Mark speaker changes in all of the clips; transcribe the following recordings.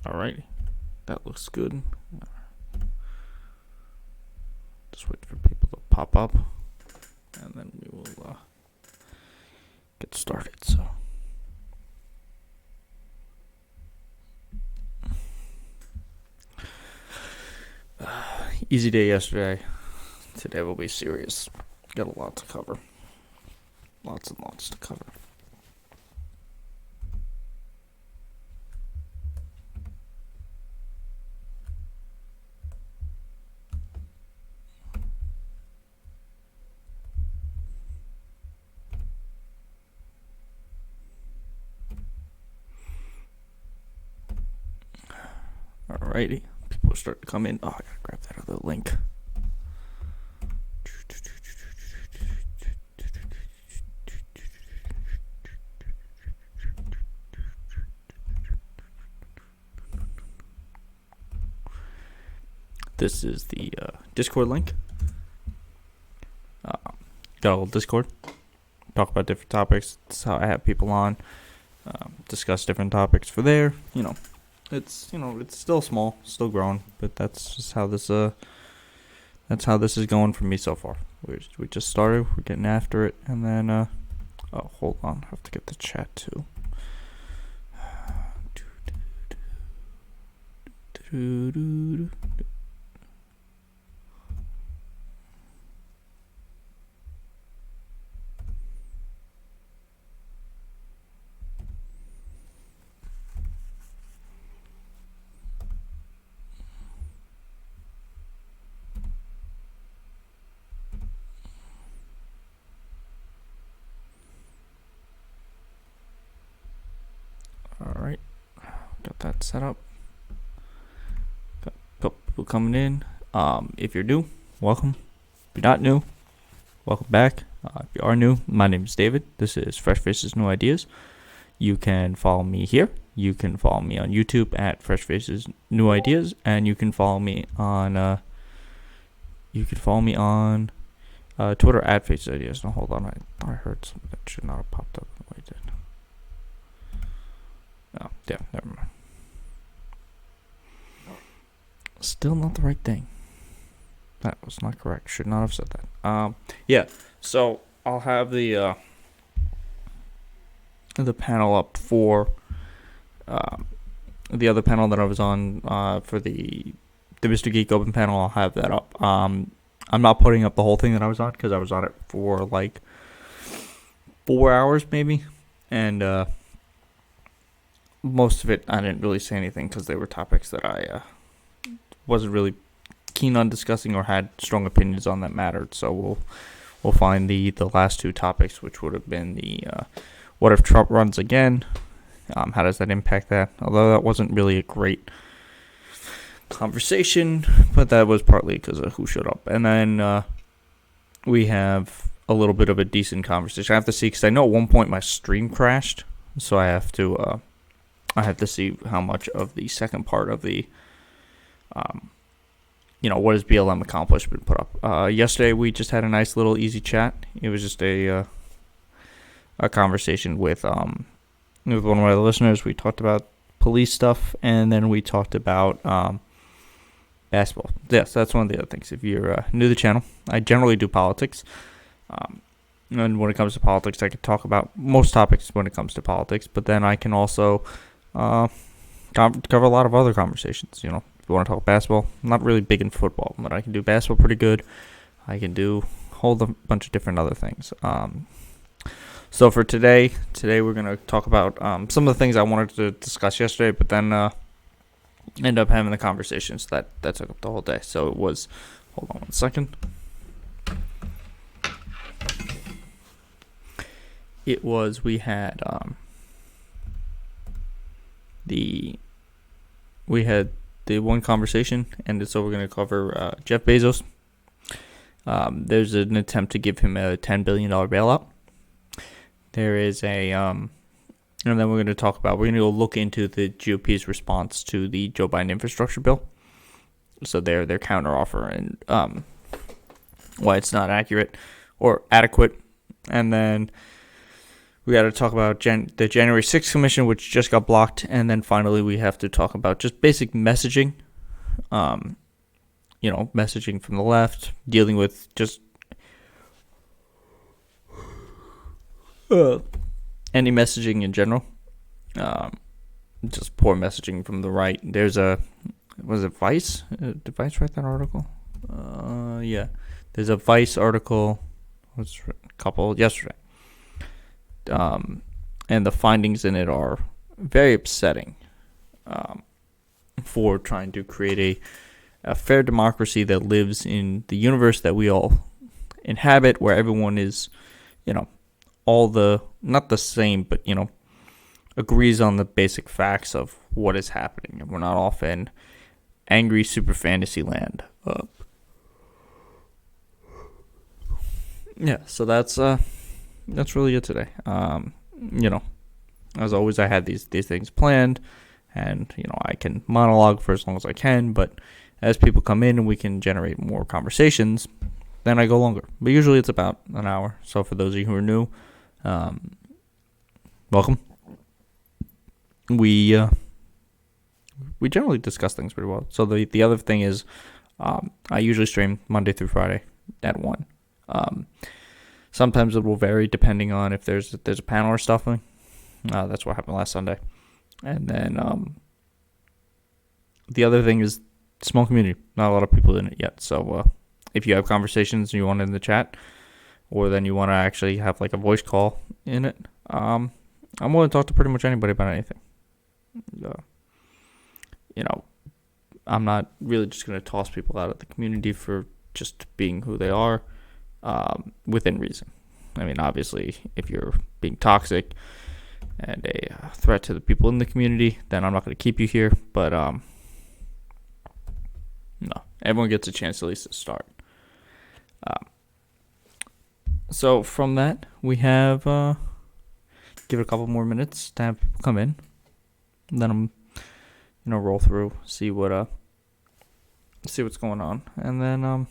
Speaker 1: Alrighty, that looks good. Just wait for people to pop up, and then we will get started. So, easy day yesterday. Today will be serious. Got a lot to cover. Lots and lots to cover. Alrighty, people are starting to come in. Oh, I gotta grab that other link. This is the Discord link. Got a little Discord. Talk about different topics. That's how I have people on. Discuss different topics for there. It's still small, still growing, but that's just how this is going for me so far. We just started. We're getting after it, and then oh, hold on, I have to get the chat too. Alright, got that set up. Got a couple people coming in. If you're new, welcome. If you're not new, welcome back. If you are new, my name is David. This is Fresh Faces New Ideas. You can follow me here. You can follow me on YouTube at Fresh Faces New Ideas, and you can follow me on Twitter at Faces Ideas. Now hold on, I heard something that should not have popped up. Wait, did. Oh, yeah, never mind. Still not the right thing. That was not correct. Should not have said that. Yeah. So I'll have the panel up for the other panel that I was on for the Mr. Geek Open panel. I'll have that up. I'm not putting up the whole thing that I was on because I was on it for like 4 hours maybe, and most of it I didn't really say anything because they were topics that I wasn't really keen on discussing or had strong opinions on that mattered. So we'll find the last two topics, which would have been the what if Trump runs again? How does that impact that? Although that wasn't really a great conversation, but that was partly because of who showed up. And then we have a little bit of a decent conversation. I have to see, because I know at one point my stream crashed, so I have to see how much of the second part of the what has BLM accomplished been put up. Yesterday we just had a nice little easy chat. It was just a conversation with one of my listeners. We talked about police stuff, and then we talked about basketball. Yes, that's one of the other things. If you're new to the channel, I generally do politics. And when it comes to politics, I can talk about most topics when it comes to politics, but then I can also cover a lot of other conversations. If you want to talk basketball, I'm not really big in football, but I can do basketball pretty good. I can do a whole bunch of different other things. So for today we're going to talk about some of the things I wanted to discuss yesterday, but then end up having the conversations that took up the whole day. So it was, hold on one second. It was, we had the one conversation, and so we're going to cover Jeff Bezos. There's an attempt to give him a $10 billion bailout. There is and then we're going to go look into the GOP's response to the Joe Biden infrastructure bill. So their counteroffer and why it's not accurate or adequate. And then We got to talk about the January 6th commission, which just got blocked, and then finally we have to talk about just basic messaging. Messaging from the left, dealing with just any messaging in general. Just poor messaging from the right. Was it Vice? Did Vice write that article? Yeah. There's a Vice article, a couple yesterday. And the findings in it are very upsetting for trying to create a fair democracy that lives in the universe that we all inhabit, where everyone is, not the same, but, agrees on the basic facts of what is happening. And we're not off in angry super fantasy land. So that's really it today. As always, I had these things planned, and I can monologue for as long as I can, but as people come in and we can generate more conversations, then I go longer. But usually it's about an hour. So for those of you who are new, welcome. We generally discuss things pretty well. So the other thing is, I usually stream Monday through Friday at 1. Sometimes it will vary depending on if there's a panel or stuff. That's what happened last Sunday. And then the other thing is small community. Not a lot of people in it yet. So if you have conversations and you want it in the chat, or then you want to actually have like a voice call in it, I'm willing to talk to pretty much anybody about anything. I'm not really just going to toss people out of the community for just being who they are, within reason. I mean, obviously, if you're being toxic and a threat to the people in the community, then I'm not going to keep you here. But no, everyone gets a chance at least to start. So from that, we have give it a couple more minutes to have people come in. And then I'm roll through, see what's going on, and then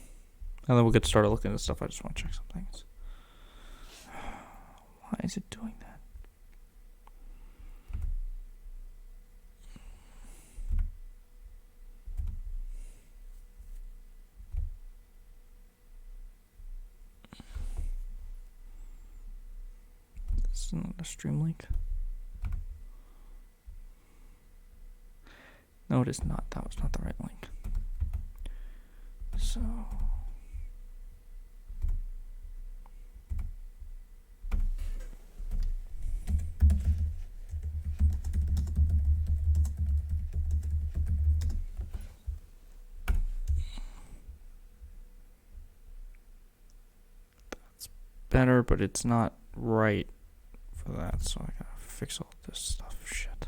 Speaker 1: we'll get started looking at stuff. I just want to check some things. Why is it doing that? This is not a stream link. No, it is not. That was not the right link. So that's better, but it's not right for that, so I gotta fix all this stuff. Shit.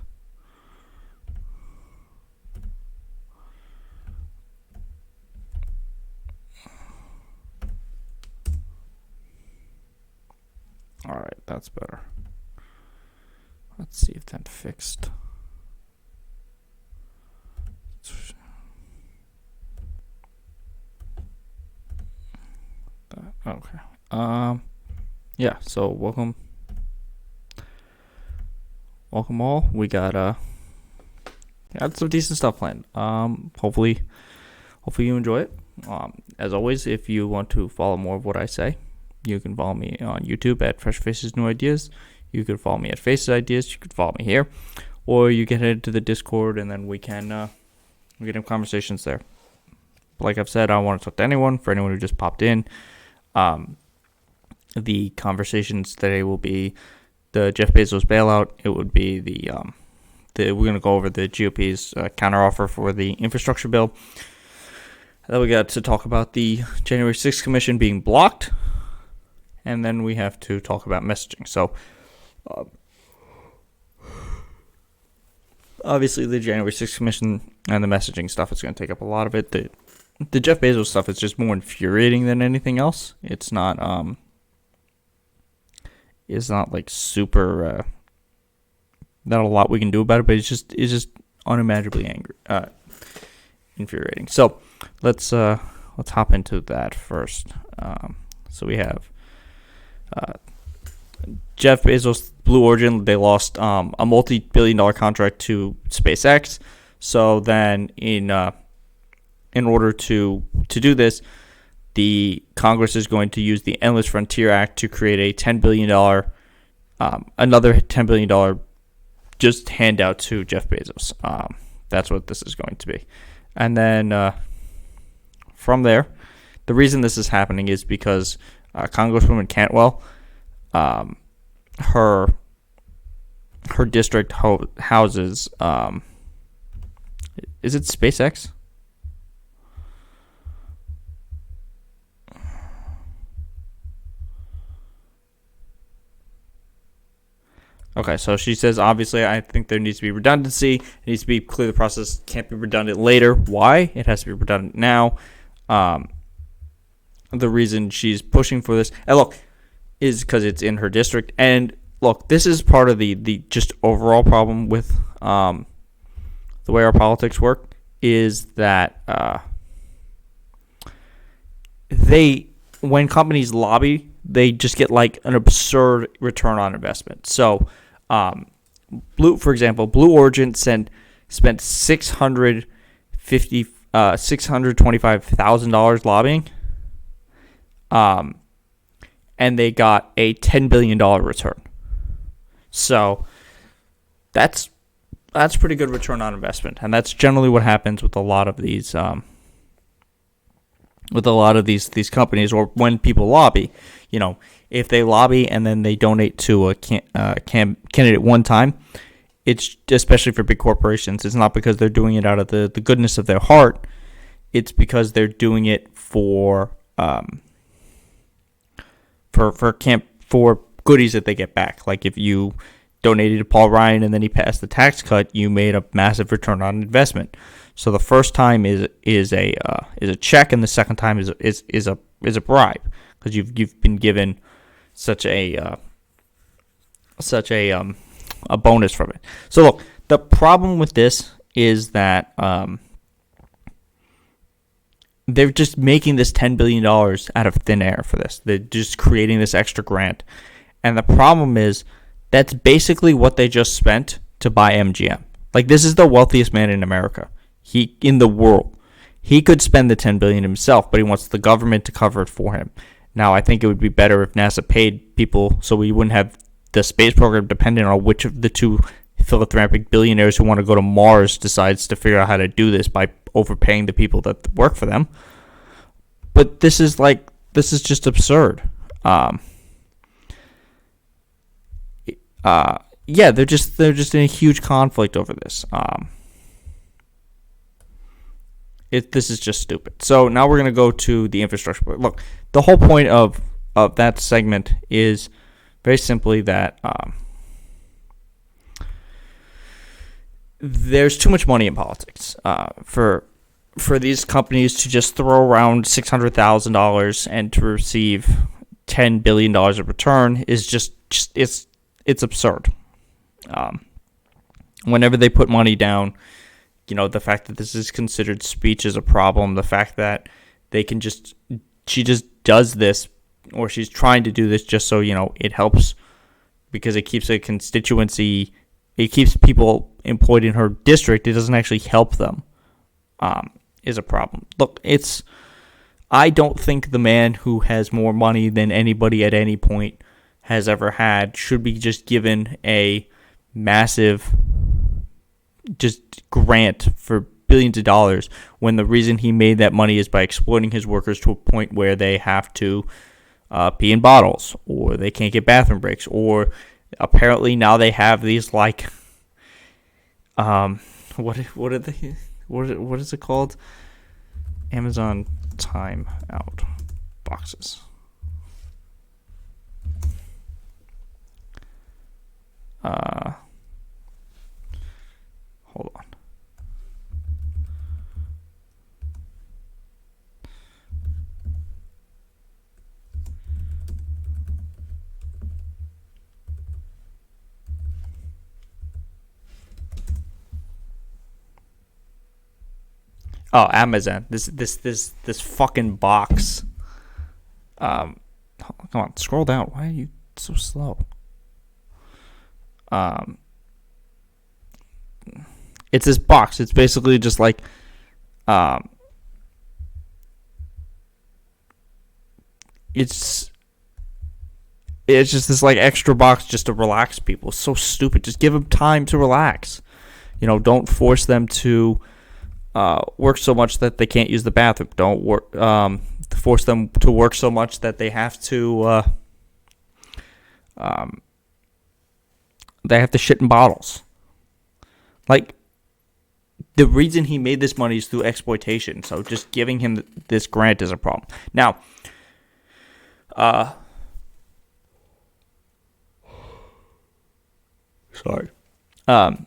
Speaker 1: Alright, that's better. Let's see if that fixed. Okay. Yeah, so welcome all. We got some decent stuff planned. Hopefully you enjoy it. As always, if you want to follow more of what I say, you can follow me on YouTube at Fresh Faces New Ideas. You can follow me at Faces Ideas. You can follow me here, or you can head to the Discord, and then we can have conversations there. But like I've said, I don't want to talk to anyone. For anyone who just popped in, the conversations today will be the Jeff Bezos bailout. It would be we're going to go over the GOP's counteroffer for the infrastructure bill. Then we got to talk about the January 6th commission being blocked. And then we have to talk about messaging. So, obviously, the January 6th commission and the messaging stuff is going to take up a lot of it. The Jeff Bezos stuff is just more infuriating than anything else. It's not like super. Not a lot we can do about it, but it's just unimaginably infuriating. So, let's hop into that first. So we have. Jeff Bezos Blue Origin, they lost a multi-billion-dollar contract to SpaceX. So then, in order to do this, the Congress is going to use the Endless Frontier Act to create a $10 billion, another $10 billion just handout to Jeff Bezos. That's what this is going to be. And then from there, the reason this is happening is because Congresswoman Cantwell, her district houses, is it SpaceX? Okay, so she says, obviously, I think there needs to be redundancy. It needs to be clear the process can't be redundant later. Why? It has to be redundant now. The reason she's pushing for this, and look, is because it's in her district. And look, this is part of the just overall problem with the way our politics work, is that when companies lobby, they just get like an absurd return on investment. So, for example, Blue Origin spent $625,000 lobbying, and they got a $10 billion return. So that's pretty good return on investment, and that's generally what happens with a lot of these these companies, or when people lobby. If they lobby and then they donate to a candidate one time, it's especially for big corporations. It's not because they're doing it out of the goodness of their heart. It's because they're doing it for goodies that they get back. Like if you donated to Paul Ryan and then he passed the tax cut, you made a massive return on investment. So the first time is a check, and the second time is a bribe, because you've been given such a bonus from it. So look, the problem with this is that they're just making this $10 billion out of thin air for this. They're just creating this extra grant, and the problem is that's basically what they just spent to buy MGM. Like, this is the wealthiest man in America. In the world. He could spend the $10 billion himself, but he wants the government to cover it for him. Now, I think it would be better if NASA paid people so we wouldn't have the space program dependent on which of the two philanthropic billionaires who want to go to Mars decides to figure out how to do this by overpaying the people that work for them. But this is just absurd. Yeah, they're just in a huge conflict over this. This is just stupid. So now we're going to go to the infrastructure. Look, the whole point of that segment is very simply that there's too much money in politics for these companies to just throw around $600,000 and to receive $10 billion of return is just it's absurd. Whenever they put money down, the fact that this is considered speech is a problem. The fact that she just does this, or she's trying to do this just so, it helps because it keeps a constituency, it keeps people employed in her district. It doesn't actually help them, is a problem. Look, I don't think the man who has more money than anybody at any point has ever had should be just given a massive just grant for billions of dollars, when the reason he made that money is by exploiting his workers to a point where they have to pee in bottles, or they can't get bathroom breaks, or apparently now they have these what is it called? Amazon time out boxes. Hold on. Oh, Amazon. This fucking box. Come on, scroll down. Why are you so slow? it's this box. It's basically just like it's just this like extra box just to relax people. It's so stupid. Just give them time to relax. Don't force them to work so much that they can't use the bathroom. Don't force them to work so much that they have to shit in bottles. Like, the reason he made this money is through exploitation. So just giving him this grant is a problem. Now, sorry. The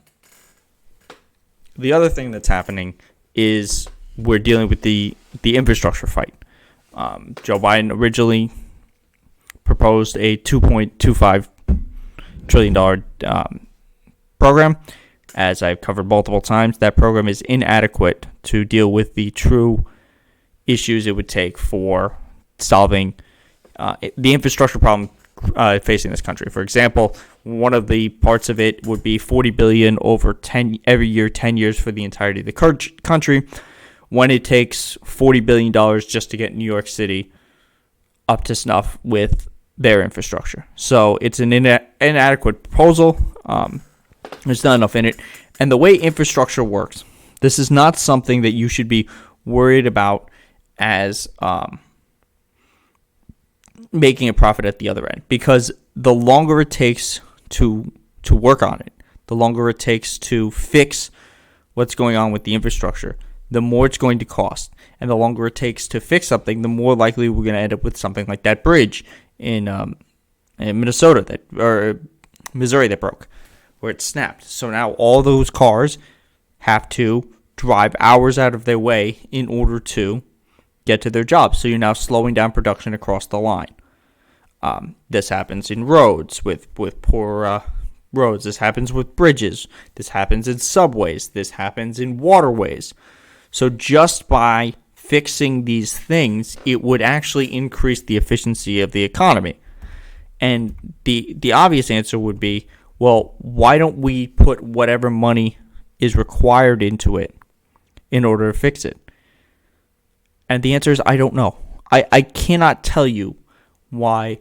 Speaker 1: other thing that's happening is we're dealing with the infrastructure fight. Joe Biden originally proposed a $2.25 trillion program. As I've covered multiple times, that program is inadequate to deal with the true issues it would take for solving the infrastructure problem facing this country. For example, one of the parts of it would be $40 billion over 10 every year, 10 years for the entirety of the country, when it takes $40 billion just to get New York City up to snuff with their infrastructure. So it's an inadequate proposal. There's not enough in it. And the way infrastructure works, this is not something that you should be worried about as making a profit at the other end. Because the longer it takes to work on it, the longer it takes to fix what's going on with the infrastructure, the more it's going to cost. And the longer it takes to fix something, the more likely we're going to end up with something like that bridge in Minnesota or Missouri that broke, where it snapped. So now all those cars have to drive hours out of their way in order to get to their jobs. So you're now slowing down production across the line. This happens in roads with poor roads. This happens with bridges. This happens in subways. This happens in waterways. So just by fixing these things, it would actually increase the efficiency of the economy. And the obvious answer would be, well, why don't we put whatever money is required into it in order to fix it? And the answer is, I don't know. I cannot tell you why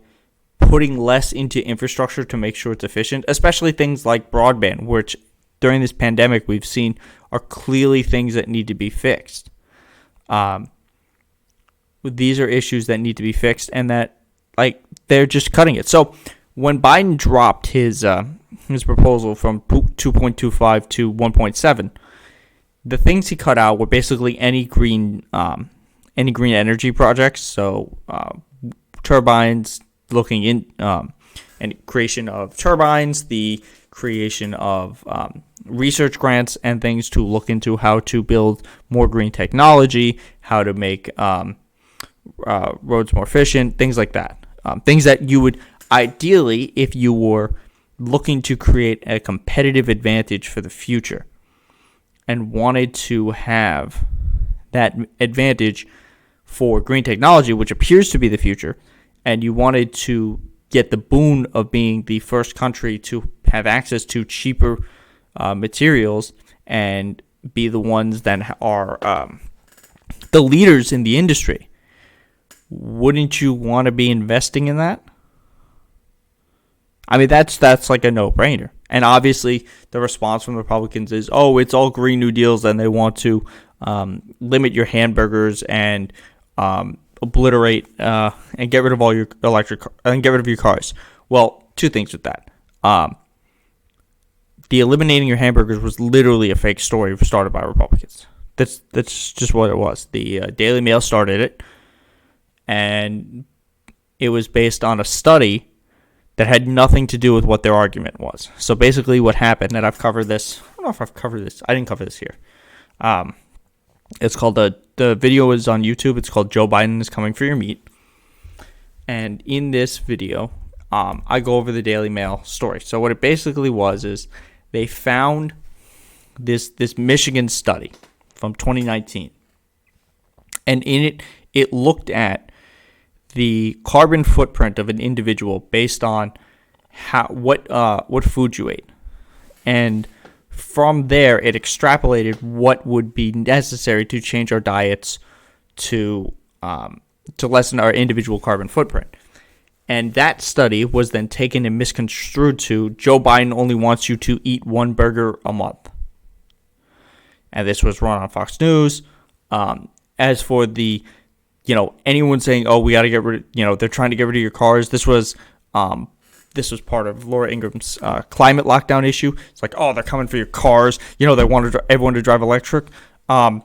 Speaker 1: putting less into infrastructure to make sure it's efficient, especially things like broadband, which during this pandemic we've seen are clearly things that need to be fixed. These are issues that need to be fixed, and that they're just cutting it. So when Biden dropped his proposal from 2.25 to 1.7, the things he cut out were basically any green energy projects. So turbines, looking in and creation of turbines, the creation of research grants and things to look into how to build more green technology, how to make roads more efficient, things like that. Things that you would ideally, if you were looking to create a competitive advantage for the future and wanted to have that advantage for green technology, which appears to be the future, and you wanted to get the boon of being the first country to have access to cheaper materials and be the ones that are the leaders in the industry, wouldn't you want to be investing in that? I mean, that's like a no-brainer. And obviously, the response from the Republicans is, oh, it's all Green New Deals, and they want to limit your hamburgers and obliterate and get rid of all your electric and get rid of your cars. Well, two things with that. The eliminating your hamburgers was literally a fake story started by Republicans. That's just what it was. The Daily Mail started it, and it was based on a study that had nothing to do with what their argument was. So basically what happened, and I've covered this. I don't know if I've covered this. I didn't cover this here. It's called, the video is on YouTube. It's called Joe Biden is Coming for Your Meat. And in this video, I go over the Daily Mail story. So what it basically was is they found this Michigan study from 2019. And in it looked at the carbon footprint of an individual based on what food you ate. And from there, it extrapolated what would be necessary to change our diets to lessen our individual carbon footprint. And that study was then taken and misconstrued to Joe Biden only wants you to eat one burger a month. And this was run on Fox News. As for the, anyone saying, oh, we got to get rid of, they're trying to get rid of your cars. This was part of Laura Ingram's climate lockdown issue. It's like, oh, they're coming for your cars. They want everyone to drive electric. Yeah,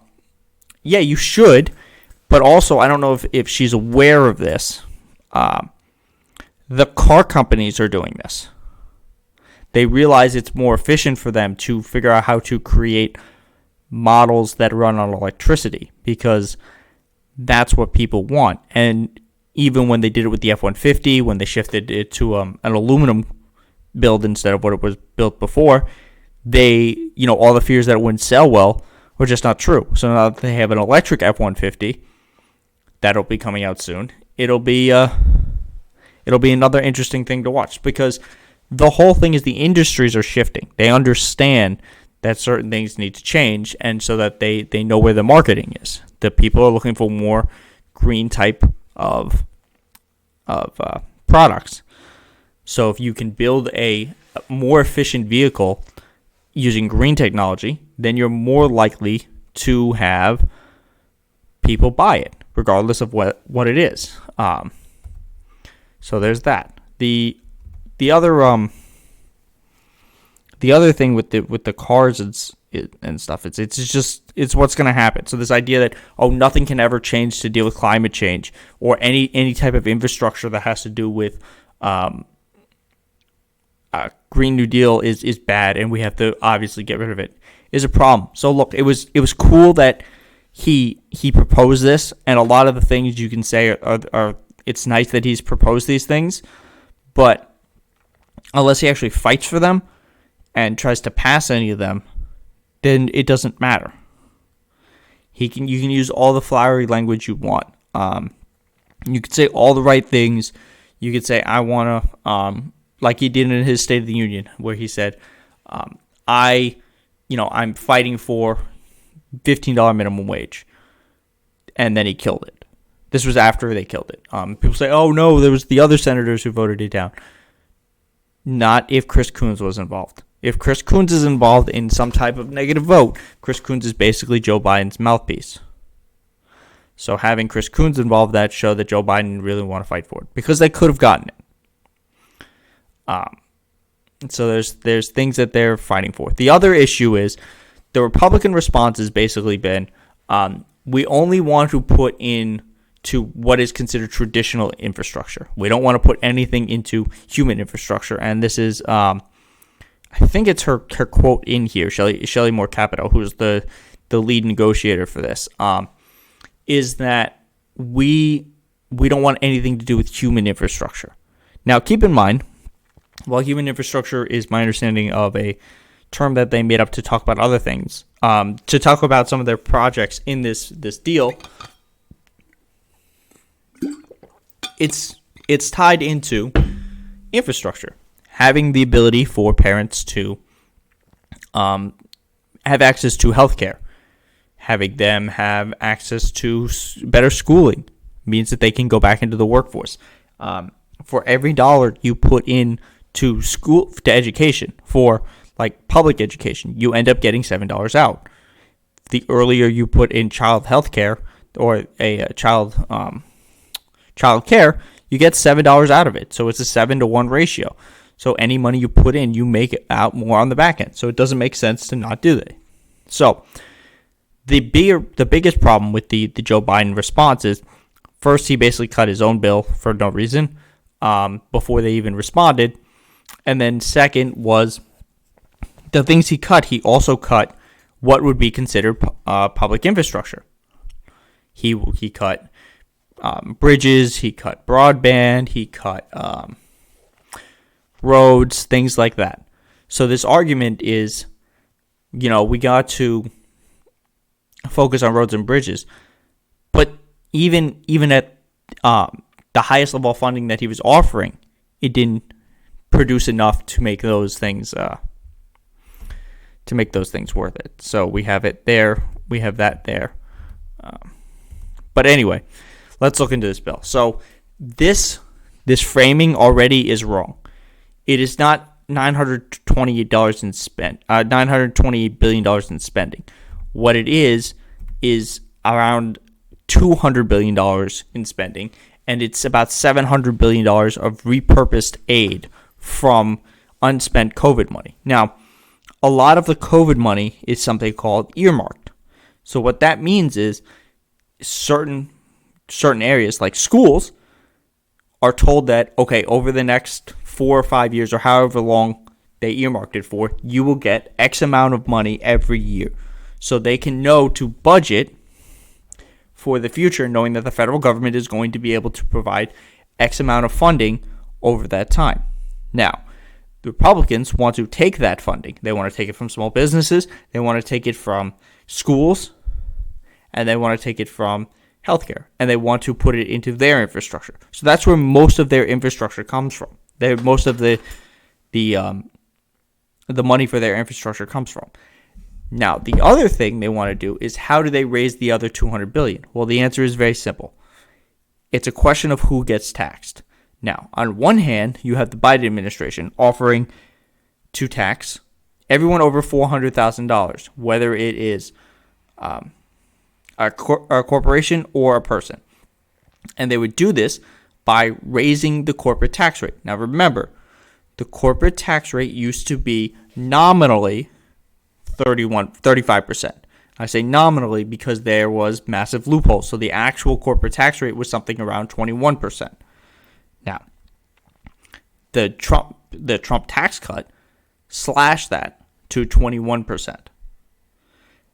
Speaker 1: you should. But also, I don't know if she's aware of this. The car companies are doing this. They realize it's more efficient for them to figure out how to create models that run on electricity because that's what people want. And even when they did it with the F-150, when they shifted it to an aluminum build instead of what it was built before, all the fears that it wouldn't sell well were just not true. So now that they have an electric F-150, that'll be coming out soon. It'll be another interesting thing to watch because the whole thing is the industries are shifting. They understand that certain things need to change, and so that they know where the marketing is. The people are looking for more green type of products. So if you can build a more efficient vehicle using green technology, then you're more likely to have people buy it, regardless of what it is. So there's that. The other thing with the cars and stuff, it's what's going to happen. So this idea that nothing can ever change to deal with climate change or any type of infrastructure that has to do with Green New Deal is bad, and we have to obviously get rid of it, is a problem. So look, it was cool that he proposed this, and a lot of the things you can say are it's nice that he's proposed these things, but unless he actually fights for them and tries to pass any of them, then it doesn't matter. You can use all the flowery language you want. You could say all the right things. You could say, I want to, like he did in his State of the Union, where he said, I'm fighting for $15 minimum wage. And then he killed it. This was after they killed it. People say, oh, no, there was the other senators who voted it down. Not if Chris Coons was involved. If Chris Coons is involved in some type of negative vote, Chris Coons is basically Joe Biden's mouthpiece. So having Chris Coons involved, that showed that Joe Biden didn't really want to fight for it because they could have gotten it. So there's things that they're fighting for. The other issue is the Republican response has basically been, we only want to put in to what is considered traditional infrastructure. We don't want to put anything into human infrastructure. And this is, I think it's her quote in here, Shelley Moore Capito, who's the lead negotiator for this, is that we don't want anything to do with human infrastructure. Now, keep in mind, while human infrastructure is my understanding of a term that they made up to talk about other things, to talk about some of their projects in this deal, it's tied into infrastructure, having the ability for parents to have access to healthcare, having them have access to better schooling means that they can go back into the workforce. For every dollar you put in to school, to education, for like public education, you end up getting $7 out. The earlier you put in child health care or a child care, you get $7 out of it. So it's a 7-to-1 ratio. So any money you put in, you make it out more on the back end. So it doesn't make sense to not do that. So the biggest problem with the Joe Biden response is, first, he basically cut his own bill for no reason before they even responded. And then second was the things he cut. He also cut what would be considered public infrastructure. He cut bridges, he cut broadband, he cut roads, things like that. So this argument is, we got to focus on roads and bridges. But even at the highest level of funding that he was offering, it didn't produce enough to make those things to make those things worth it. So we have it there. We have that there. But anyway, let's look into this bill. So this framing already is wrong. It is not $928 billion in spending. What it is around $200 billion in spending, and it's about $700 billion of repurposed aid from unspent COVID money. Now, a lot of the COVID money is something called earmarked. So what that means is certain areas like schools are told that, okay, over the next 4 or 5 years or however long they earmarked it for, you will get X amount of money every year. So they can know to budget for the future, knowing that the federal government is going to be able to provide X amount of funding over that time. Now, the Republicans want to take that funding. They want to take it from small businesses. They want to take it from schools. And they want to take it from healthcare. And they want to put it into their infrastructure. So that's where most of their infrastructure comes from. Most of the money for their infrastructure comes from. Now, the other thing they want to do is, how do they raise the other $200 billion? Well, the answer is very simple. It's a question of who gets taxed. Now, on one hand, you have the Biden administration offering to tax everyone over $400,000, whether it is a corporation or a person. And they would do this by raising the corporate tax rate. Now, remember, the corporate tax rate used to be nominally 35%. I say nominally because there was massive loopholes. So the actual corporate tax rate was something around 21%. Now, the Trump tax cut slashed that to 21%.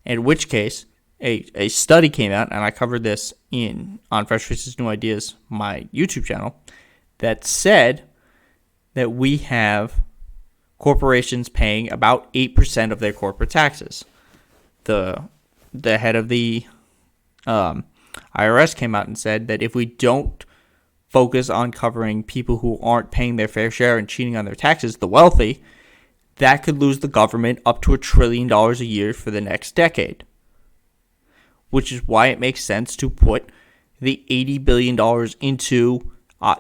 Speaker 1: In which case, a study came out, and I covered this on Fresh Faces New Ideas, my YouTube channel, that said that we have corporations paying about 8% of their corporate taxes. The head of the IRS came out and said that if we don't focus on covering people who aren't paying their fair share and cheating on their taxes, the wealthy, that could lose the government up to $1 trillion a year for the next decade. Which is why it makes sense to put the $80 billion into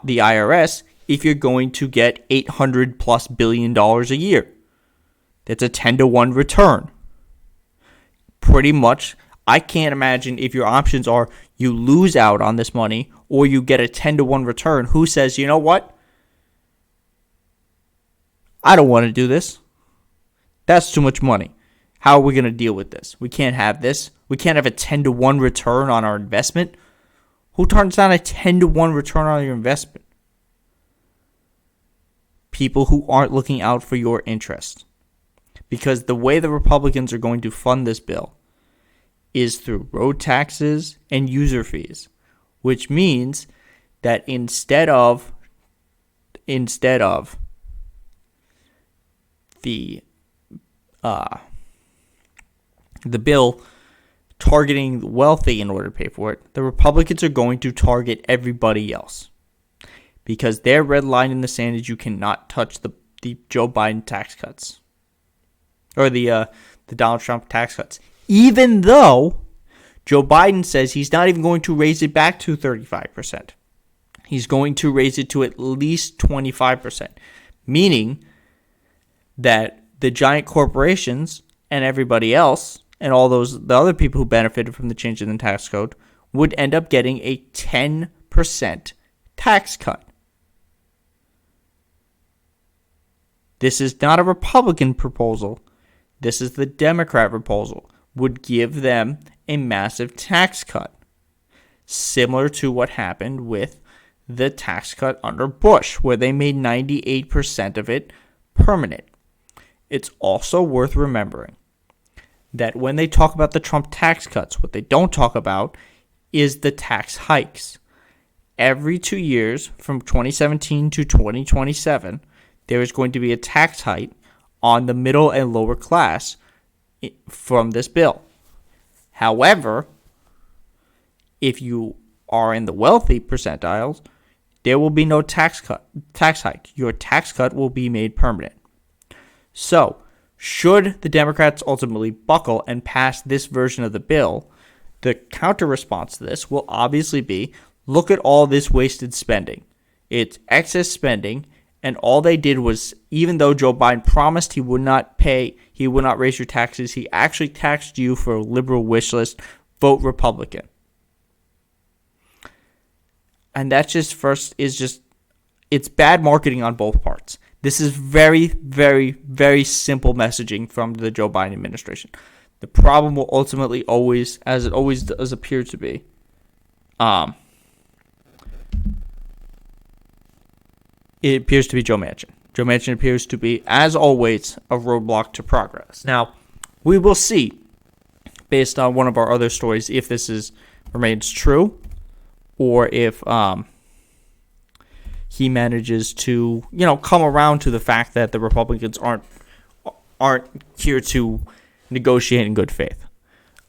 Speaker 1: the IRS if you're going to get $800+ billion a year. That's a 10-to-1 return. Pretty much, I can't imagine if your options are you lose out on this money or you get a 10-to-1 return. Who says, you know what? I don't want to do this. That's too much money. How are we going to deal with this? We can't have this. We can't have a 10-to-1 return on our investment. Who turns down a 10-to-1 return on your investment? People who aren't looking out for your interest. Because the way the Republicans are going to fund this bill is through road taxes and user fees, which means that instead of the bill targeting the wealthy in order to pay for it, the Republicans are going to target everybody else. Because their red line in the sand is you cannot touch the Joe Biden tax cuts. Or the Donald Trump tax cuts. Even though Joe Biden says he's not even going to raise it back to 35%. He's going to raise it to at least 25%. Meaning that the giant corporations and everybody else and all the other people who benefited from the change in the tax code would end up getting a 10% tax cut. This is not a Republican proposal. This is the Democrat proposal. Would give them a massive tax cut. Similar to what happened with the tax cut under Bush, where they made 98% of it permanent. It's also worth remembering that when they talk about the Trump tax cuts, what they don't talk about is the tax hikes. Every 2 years, from 2017 to 2027, there is going to be a tax hike on the middle and lower class from this bill. However, if you are in the wealthy percentiles, there will be no tax hike. Your tax cut will be made permanent. So, Should the Democrats ultimately buckle and pass this version of the bill, the counter response to this will obviously be, look at all this wasted spending. It's excess spending, and all they did was, even though Joe Biden promised he would not raise your taxes, he actually taxed you for a liberal wish list, vote Republican. And that's it's bad marketing on both parts. This is very, very, very simple messaging from the Joe Biden administration. The problem will ultimately always, as it always does appear to be, it appears to be Joe Manchin. Joe Manchin appears to be, as always, a roadblock to progress. Now, we will see, based on one of our other stories, if this remains true, or if he manages to, come around to the fact that the Republicans aren't here to negotiate in good faith.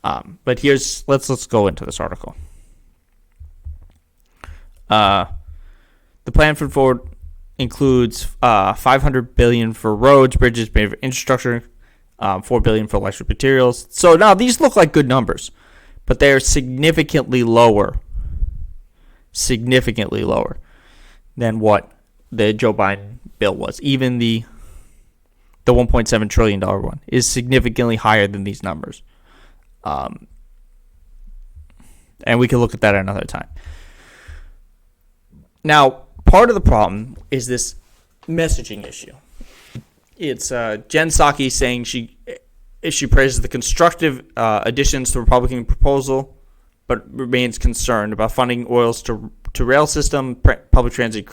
Speaker 1: But let's go into this article. The plan for forward includes $500 billion for roads, bridges, infrastructure, $4 billion for electric materials. So now these look like good numbers, but they are significantly lower than what the Joe Biden bill was. Even the $1.7 trillion one is significantly higher than these numbers. And we can look at that another time. Now, part of the problem is this messaging issue. It's Jen Psaki saying she praises the constructive additions to the Republican proposal, but remains concerned about funding oil's to rail system, public transit,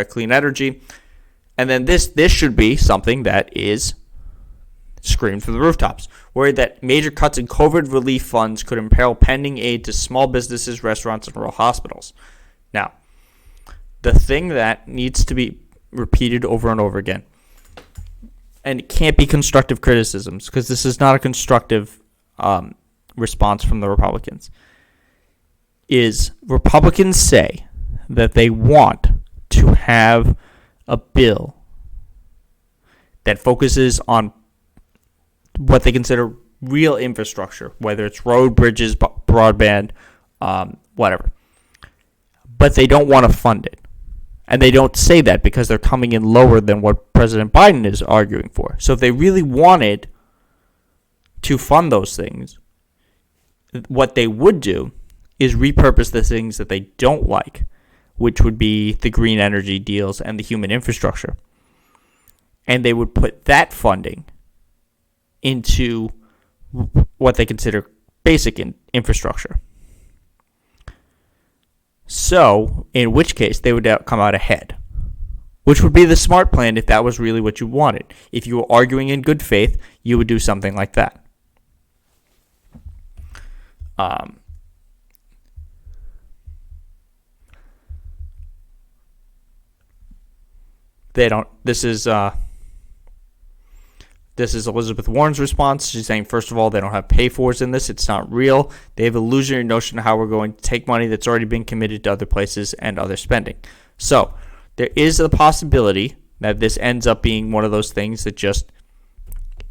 Speaker 1: clean energy. And then this should be something that is screamed from the rooftops, worried that major cuts in COVID relief funds could imperil pending aid to small businesses, restaurants, and rural hospitals. Now, the thing that needs to be repeated over and over again, and it can't be constructive criticisms, because this is not a constructive response from the Republicans, is Republicans say that they want to have a bill that focuses on what they consider real infrastructure, whether it's road, bridges, broadband, whatever. But they don't want to fund it. And they don't say that because they're coming in lower than what President Biden is arguing for. So if they really wanted to fund those things, what they would do is repurpose the things that they don't like, which would be the green energy deals and the human infrastructure. And they would put that funding into what they consider basic infrastructure. So, in which case, they would come out ahead, which would be the smart plan if that was really what you wanted. If you were arguing in good faith, you would do something like that. They don't. This is Elizabeth Warren's response. She's saying, first of all, they don't have pay-fors in this. It's not real. They have an illusionary notion of how we're going to take money that's already been committed to other places and other spending. So there is a possibility that this ends up being one of those things that just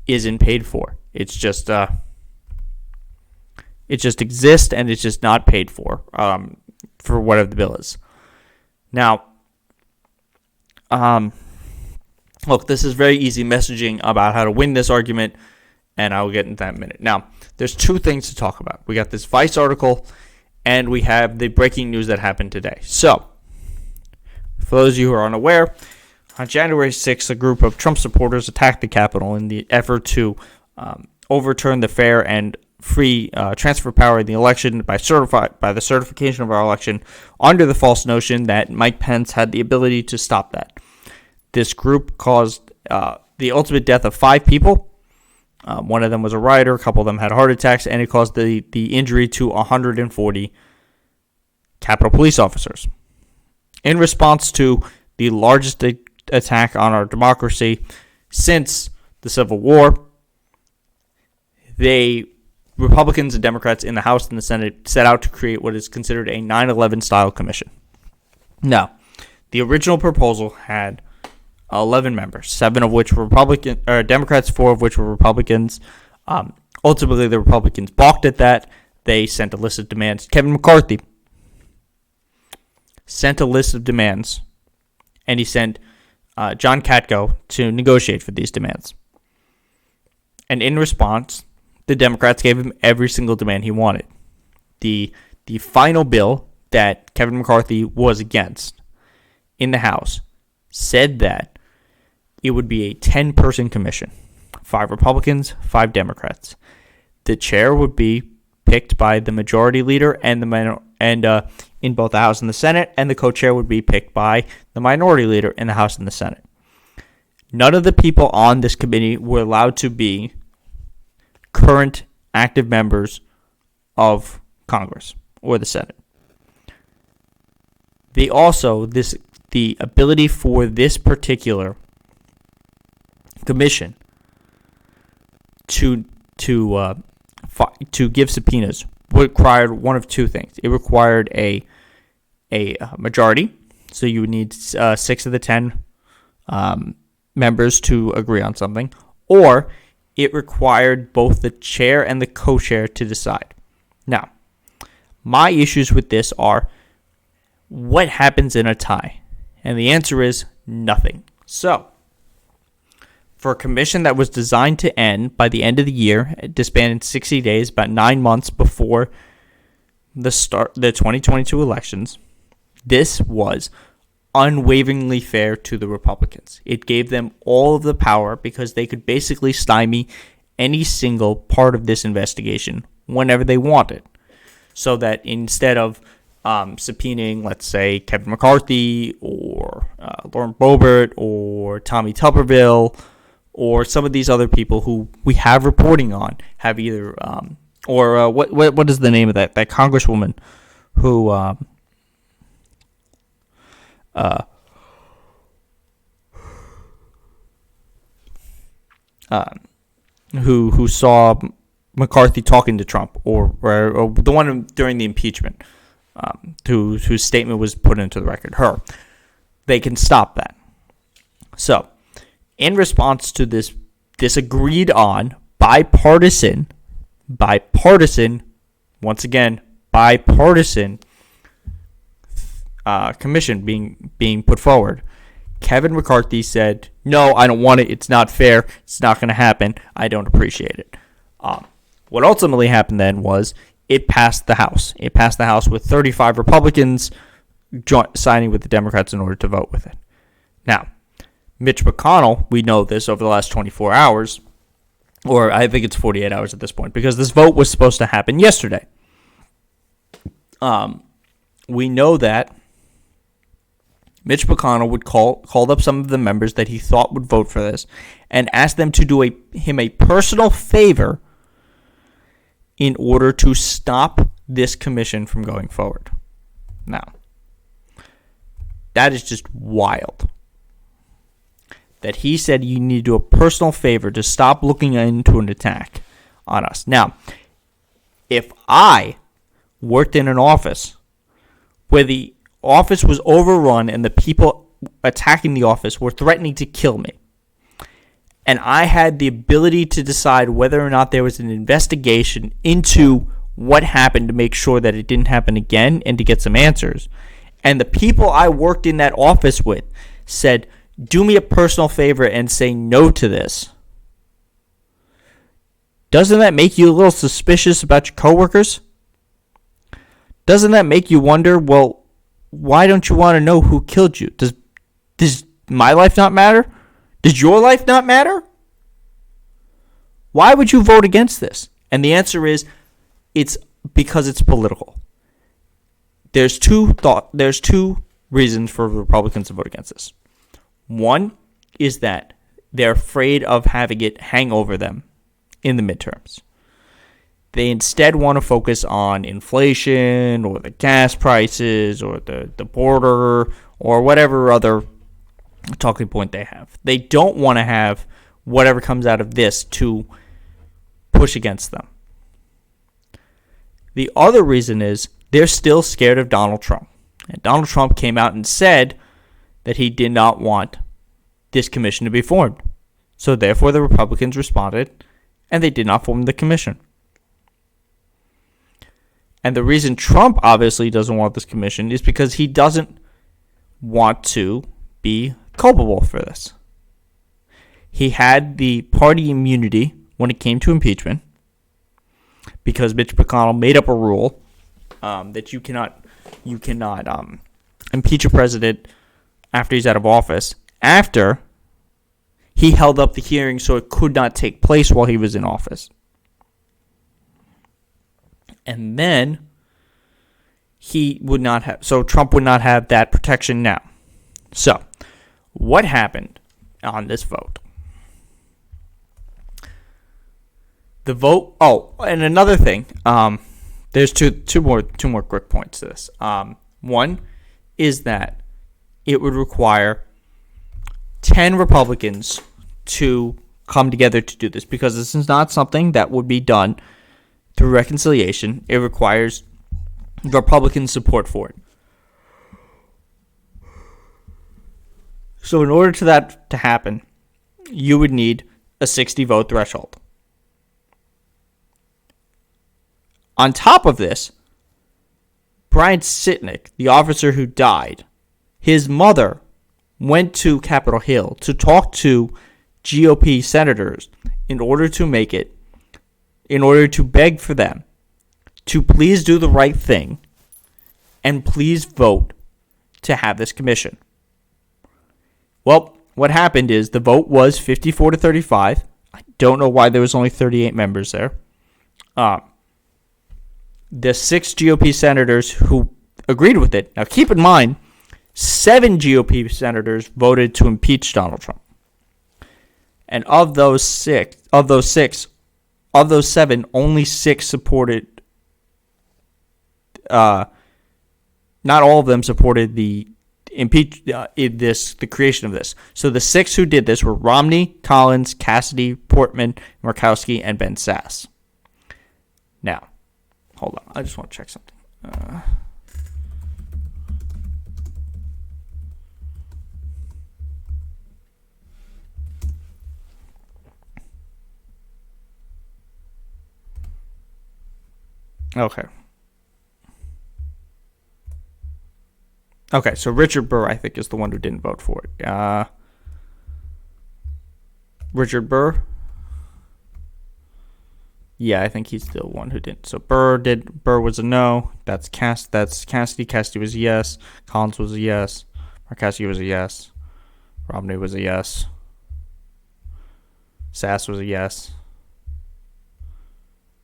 Speaker 1: isn't paid for. It just exists and it's just not paid for whatever the bill is. Now, look, this is very easy messaging about how to win this argument, and I'll get into that in a minute. Now, there's two things to talk about. We got this Vice article, and we have the breaking news that happened today. So, for those of you who are unaware, on January 6th, a group of Trump supporters attacked the Capitol in the effort to overturn the fair and free transfer of power in the election by the certification of our election under the false notion that Mike Pence had the ability to stop that. This group caused the ultimate death of 5 people. One of them was a rioter, a couple of them had heart attacks, and it caused the injury to 140 Capitol police officers. In response to the largest attack on our democracy since the Civil War, Republicans and Democrats in the House and the Senate set out to create what is considered a 9/11 style commission. Now, the original proposal had 11 members, 7 of which were Democrats, 4 of which were Republicans. Ultimately, the Republicans balked at that. They sent a list of demands. Kevin McCarthy sent a list of demands, and he sent John Katko to negotiate for these demands. And in response, the Democrats gave him every single demand he wanted. The final bill that Kevin McCarthy was against in the House said that it would be a 10-person commission, 5 Republicans, 5 Democrats. The chair would be picked by the majority leader and in both the House and the Senate, and the co-chair would be picked by the minority leader in the House and the Senate. None of the people on this committee were allowed to be current active members of Congress or the Senate. They also, the ability for this particular commission to give subpoenas required one of two things. It required a majority, so you would need 6 of the 10 members to agree on something, or it required both the chair and the co-chair to decide. Now, my issues with this are, what happens in a tie? And the answer is nothing. So, for a commission that was designed to end by the end of the year, disbanded in 60 days, about 9 months before the 2022 elections, this was unwaveringly fair to the Republicans. It gave them all of the power because they could basically stymie any single part of this investigation whenever they wanted. So that instead of subpoenaing, let's say, Kevin McCarthy or Lauren Boebert or Tommy Tuberville or some of these other people who we have reporting on have either what is the name of that congresswoman who who saw McCarthy talking to Trump, or the one during the impeachment, whose statement was put into the record. Her, they can stop that. So, in response to this agreed on bipartisan, once again, bipartisan commission being put forward, Kevin McCarthy said, "No, I don't want it. It's not fair. It's not going to happen. I don't appreciate it." What ultimately happened then was it passed the House. It passed the House with 35 Republicans signing with the Democrats in order to vote with it. Now, Mitch McConnell, we know this over the last 24 hours, or I think it's 48 hours at this point, because this vote was supposed to happen yesterday. We know that Mitch McConnell would called up some of the members that he thought would vote for this and asked them to do him a personal favor in order to stop this commission from going forward. Now, that is just wild. That he said you need to do a personal favor to stop looking into an attack on us. Now, if I worked in an office where the office was overrun and the people attacking the office were threatening to kill me, and I had the ability to decide whether or not there was an investigation into what happened to make sure that it didn't happen again and to get some answers, and the people I worked in that office with said, "Do me a personal favor and say no to this," doesn't that make you a little suspicious about your coworkers? Doesn't that make you wonder, well, why don't you want to know who killed you? Does my life not matter? Does your life not matter? Why would you vote against this? And the answer is, it's because it's political. There's two reasons for Republicans to vote against this. One is that they're afraid of having it hang over them in the midterms. They instead want to focus on inflation or the gas prices or the border or whatever other talking point they have. They don't want to have whatever comes out of this to push against them. The other reason is they're still scared of Donald Trump. And Donald Trump came out and said that he did not want this commission to be formed. So therefore, the Republicans responded, and they did not form the commission. And the reason Trump obviously doesn't want this commission is because he doesn't want to be culpable for this. He had the party immunity when it came to impeachment because Mitch McConnell made up a rule that you cannot impeach a president after he's out of office after he held up the hearing so it could not take place while he was in office. And then Trump would not have that protection now. So, what happened on this vote? The vote. Oh, and another thing. There's two more quick points to this. One is that it would require 10 Republicans to come together to do this because this is not something that would be done through reconciliation. It requires Republican support for it. So in order for that to happen, you would need a 60-vote threshold. On top of this, Brian Sitnick, the officer who died, his mother went to Capitol Hill to talk to GOP senators in order to beg for them to please do the right thing and please vote to have this commission. Well, what happened is the vote was 54 to 35. I don't know why there was only 38 members there. The 6 GOP senators who agreed with it. Now, keep in mind, 7 GOP senators voted to impeach Donald Trump. And of those 7, only 6 supported. Not all of them supported the creation of this. So the 6 who did this were Romney, Collins, Cassidy, Portman, Murkowski, and Ben Sass. Now, hold on. I just want to check something. Okay, so Richard Burr, I think, is the one who didn't vote for it. Richard Burr? Yeah, I think he's the one who didn't. So Burr was a no. That's Cassidy. Cassidy was a yes. Collins was a yes. Murkowski was a yes. Romney was a yes. Sass was a yes.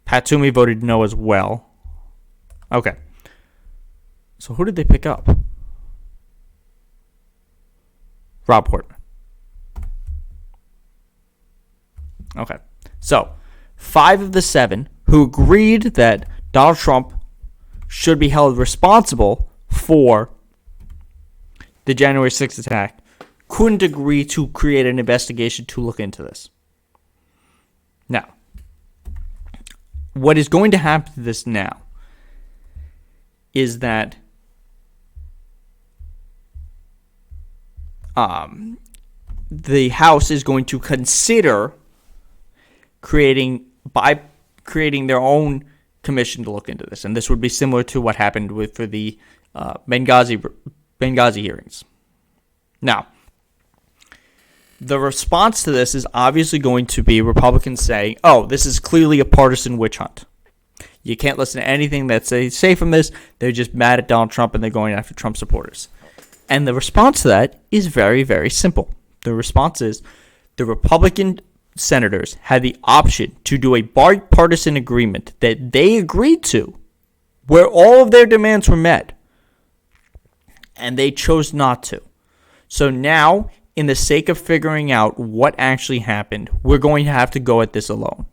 Speaker 1: Pat Toomey voted no as well. Okay. So who did they pick up? Rob Portman. Okay. So 5 of the 7 who agreed that Donald Trump should be held responsible for the January 6th attack couldn't agree to create an investigation to look into this. Now, what is going to happen to this now is that the House is going to consider creating their own commission to look into this, and this would be similar to what happened for the Benghazi hearings. Now, the response to this is obviously going to be Republicans saying, "Oh, this is clearly a partisan witch hunt. You can't listen to anything that they say from this. They're just mad at Donald Trump and they're going after Trump supporters." And the response to that is very, very simple. The response is the Republican senators had the option to do a bipartisan agreement that they agreed to where all of their demands were met, and they chose not to. So now, in the sake of figuring out what actually happened, we're going to have to go at this alone.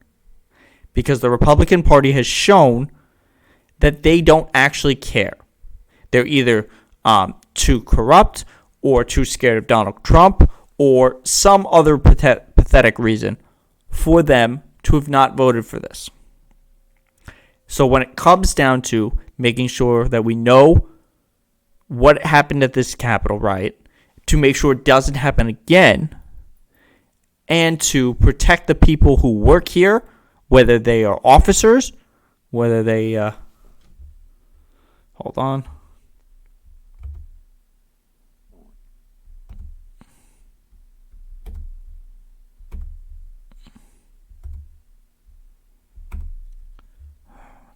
Speaker 1: Because the Republican Party has shown that they don't actually care. They're either too corrupt or too scared of Donald Trump or some other pathetic reason for them to have not voted for this. So when it comes down to making sure that we know what happened at this Capitol riot, to make sure it doesn't happen again, and to protect the people who work here, whether they are officers, whether they hold on.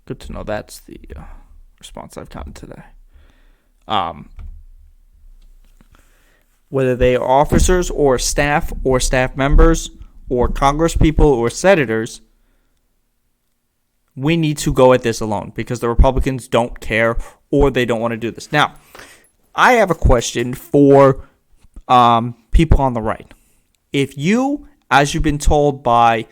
Speaker 1: Good to know that's the response I've gotten today. Whether they are officers or staff members or congresspeople or senators, we need to go at this alone because the Republicans don't care or they don't want to do this. Now, I have a question for people on the right. If you, as you've been told by,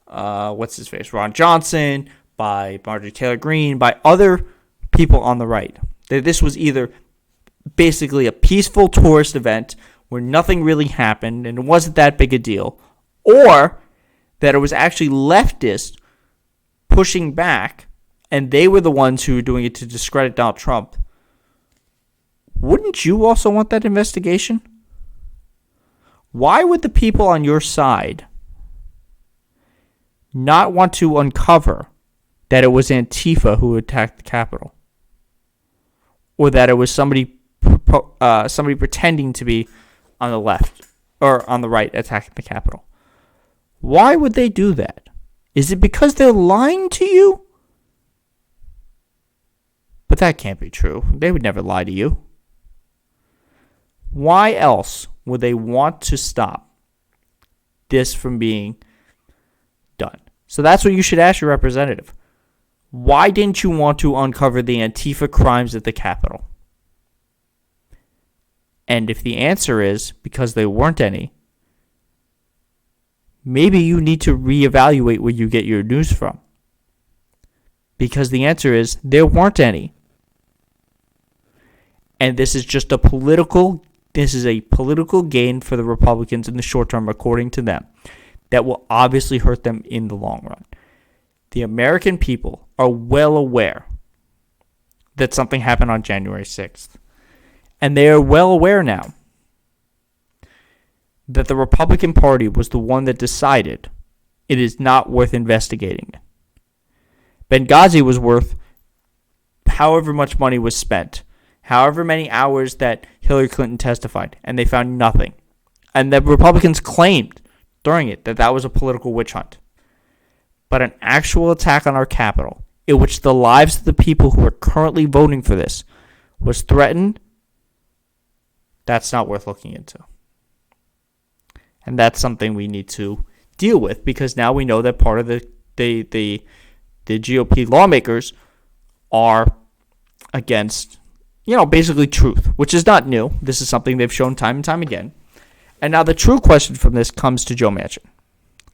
Speaker 1: Ron Johnson, by Marjorie Taylor Greene, by other people on the right, that this was either basically a peaceful tourist event where nothing really happened and it wasn't that big a deal, or that it was actually leftists pushing back and they were the ones who were doing it to discredit Donald Trump, wouldn't you also want that investigation? Why would the people on your side not want to uncover that it was Antifa who attacked the Capitol, or that it was somebody pretending to be on the left or on the right attacking the Capitol? Why would they do that? Is it because they're lying to you? But that can't be true. They would never lie to you. Why else would they want to stop this from being done? So that's what you should ask your representative. Why didn't you want to uncover the Antifa crimes at the Capitol? And if the answer is because there weren't any, maybe you need to reevaluate where you get your news from. Because the answer is there weren't any. And this is just a political gain for the Republicans in the short term, according to them, that will obviously hurt them in the long run. The American people are well aware that something happened on January 6th. And they are well aware now that the Republican Party was the one that decided it is not worth investigating. Benghazi was worth however much money was spent, however many hours that Hillary Clinton testified, and they found nothing. And the Republicans claimed during it that that was a political witch hunt. But an actual attack on our Capitol, in which the lives of the people who are currently voting for this was threatened, that's not worth looking into. And that's something we need to deal with, because now we know that part of the GOP lawmakers are against, basically truth, which is not new. This is something they've shown time and time again. And now the true question from this comes to Joe Manchin.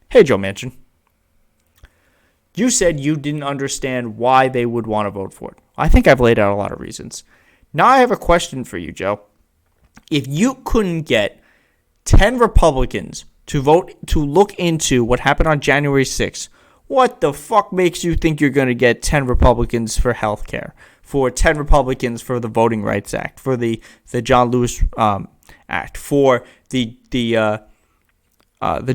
Speaker 1: Hey, Joe Manchin. You said you didn't understand why they would want to vote for it. I think I've laid out a lot of reasons. Now I have a question for you, Joe. If you couldn't get 10 Republicans to vote to look into what happened on January 6th, what the fuck makes you think you're going to get 10 Republicans for health care, for 10 Republicans for the Voting Rights Act, for the John Lewis Act, for the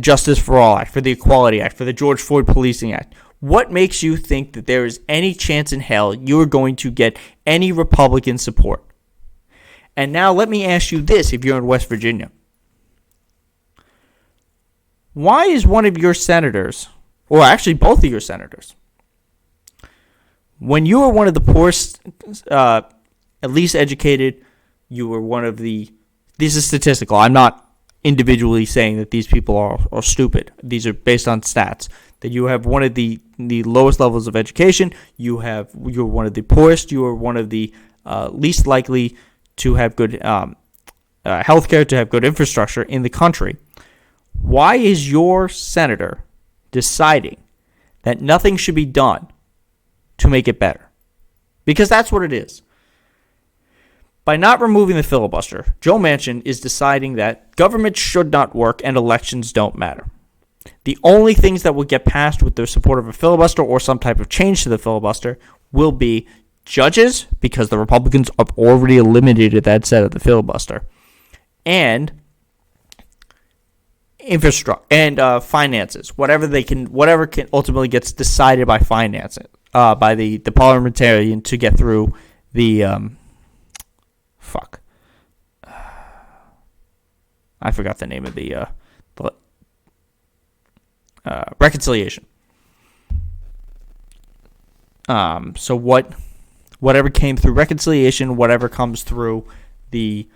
Speaker 1: Justice for All Act, for the Equality Act, for the George Floyd Policing Act? What makes you think that there is any chance in hell you're going to get any Republican support? And now let me ask you this, if you're in West Virginia. Why is one of your senators, or actually both of your senators, when you were one of the poorest, at least educated, you were one of the, this is statistical, I'm not individually saying that these people are stupid. These are based on stats. That you have one of the lowest levels of education, you're one of the poorest, you are one of the least likely to have good healthcare, to have good infrastructure in the country. Why is your senator deciding that nothing should be done to make it better? Because that's what it is. By not removing the filibuster, Joe Manchin is deciding that government should not work and elections don't matter. The only things that will get passed with the support of a filibuster or some type of change to the filibuster will be judges, because the Republicans have already eliminated that set of the filibuster, and infrastructure and finances, whatever can ultimately gets decided by finances, by the parliamentarian to get through the I forgot the name of the reconciliation. So whatever came through reconciliation, whatever comes through the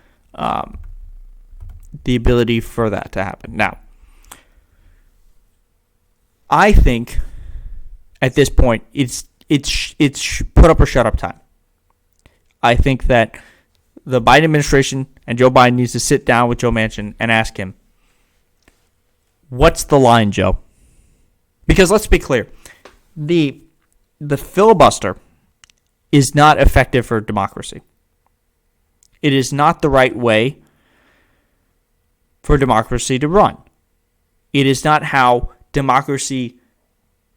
Speaker 1: ability for that to happen. Now, I think at this point it's put up or shut up time. I think that the Biden administration and Joe Biden needs to sit down with Joe Manchin and ask him, what's the line, Joe? Because let's be clear, the filibuster is not effective for democracy. It is not the right way for democracy to run. It is not how democracy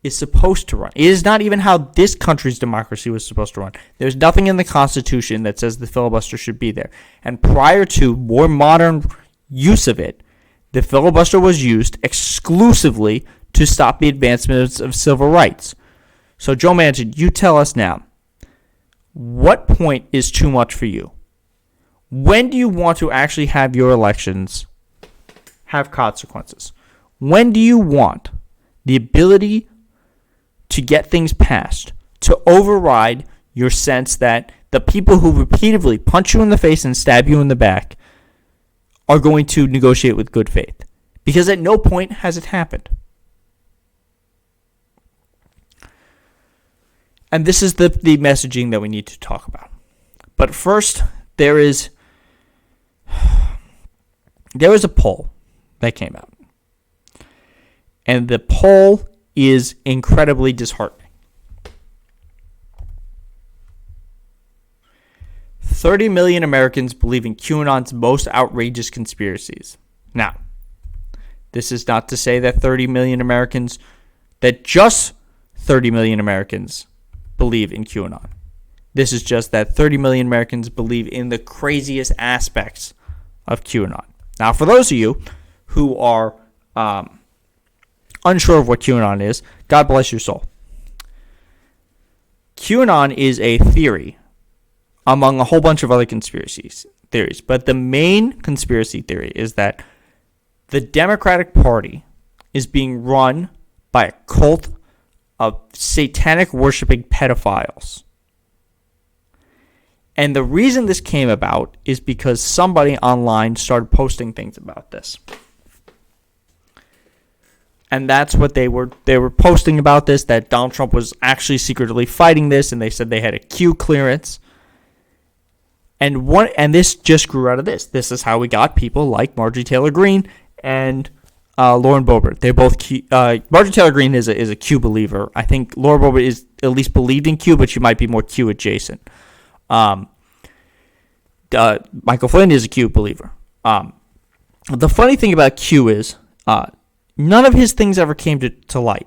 Speaker 1: is supposed to run. It is not even how this country's democracy was supposed to run. There's nothing in the Constitution that says the filibuster should be there. And prior to more modern use of it, the filibuster was used exclusively to stop the advancements of civil rights. So, Joe Manchin, you tell us now, what point is too much for you? When do you want to actually have your elections have consequences? When do you want the ability to get things passed to override your sense that the people who repeatedly punch you in the face and stab you in the back are going to negotiate with good faith? Because at no point has it happened. And this is the messaging that we need to talk about. But first, there is a poll that came out. And the poll is incredibly disheartening. 30 million Americans believe in QAnon's most outrageous conspiracies. Now, this is not to say that just 30 million Americans believe in QAnon. This is just that 30 million Americans believe in the craziest aspects of QAnon. Now, for those of you who are unsure of what QAnon is, God bless your soul. QAnon is a theory among a whole bunch of other conspiracy theories. But the main conspiracy theory is that the Democratic Party is being run by a cult of satanic worshiping pedophiles. And the reason this came about is because somebody online started posting things about this. And that's what they were posting about this, that Donald Trump was actually secretly fighting this, and they said they had a Q clearance. And this just grew out of this. This is how we got people like Marjorie Taylor Greene and Lauren Boebert. They're both Q. Marjorie Taylor Greene is a Q believer. I think Lauren Boebert is at least believed in Q, but she might be more Q adjacent. Michael Flynn is a Q believer. The funny thing about Q is none of his things ever came to light.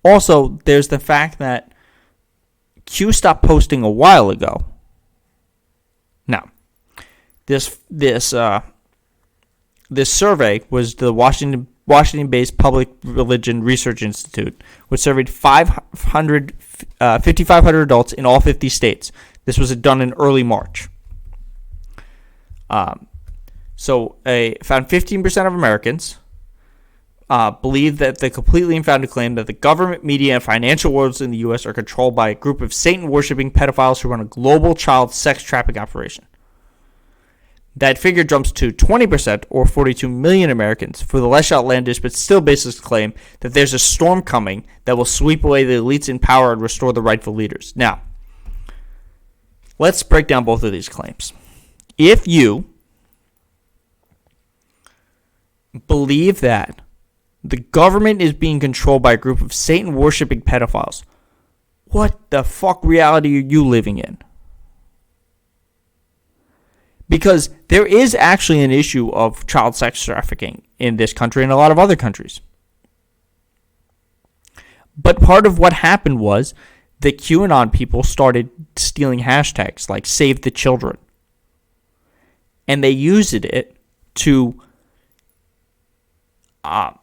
Speaker 1: Also, there's the fact that Q stopped posting a while ago. Now, this survey was the Washington-based Public Religion Research Institute, which surveyed 5,500 adults in all 50 states. This was done in early March. Found 15% of Americans believe that the completely unfounded claim that the government, media, and financial worlds in the U.S. are controlled by a group of Satan-worshipping pedophiles who run a global child sex trafficking operation. That figure jumps to 20%, or 42 million Americans, for the less outlandish but still baseless claim that there's a storm coming that will sweep away the elites in power and restore the rightful leaders. Now, let's break down both of these claims. If you believe that the government is being controlled by a group of Satan-worshipping pedophiles, what the fuck reality are you living in? Because there is actually an issue of child sex trafficking in this country and a lot of other countries. But part of what happened was the QAnon people started stealing hashtags like Save the Children. And they used it to to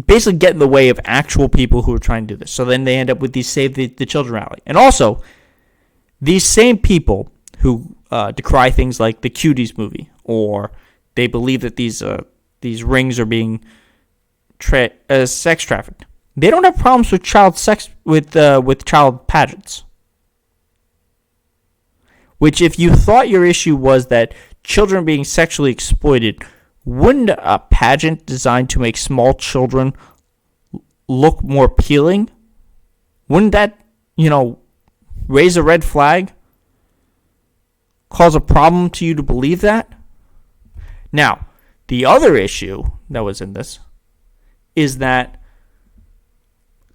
Speaker 1: basically get in the way of actual people who are trying to do this. So then they end up with these Save the Children rally. And also, these same people who decry things like the Cuties movie, or they believe that these rings are being sex trafficked, they don't have problems with child pageants. Which, if you thought your issue was that children being sexually exploited, wouldn't a pageant designed to make small children look more appealing? Wouldn't that, raise a red flag? Cause a problem to you to believe that? Now, the other issue that was in this is that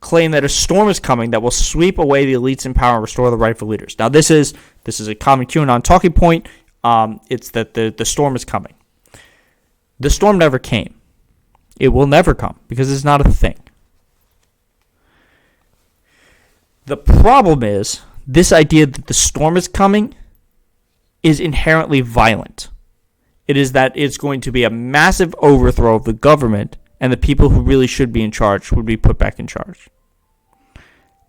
Speaker 1: claim that a storm is coming that will sweep away the elites in power and restore the rightful leaders. Now, this is a common QAnon talking point. It's that the storm is coming. The storm never came. It will never come because it's not a thing. The problem is this idea that the storm is coming is inherently violent. It is that it's going to be a massive overthrow of the government, and the people who really should be in charge would be put back in charge.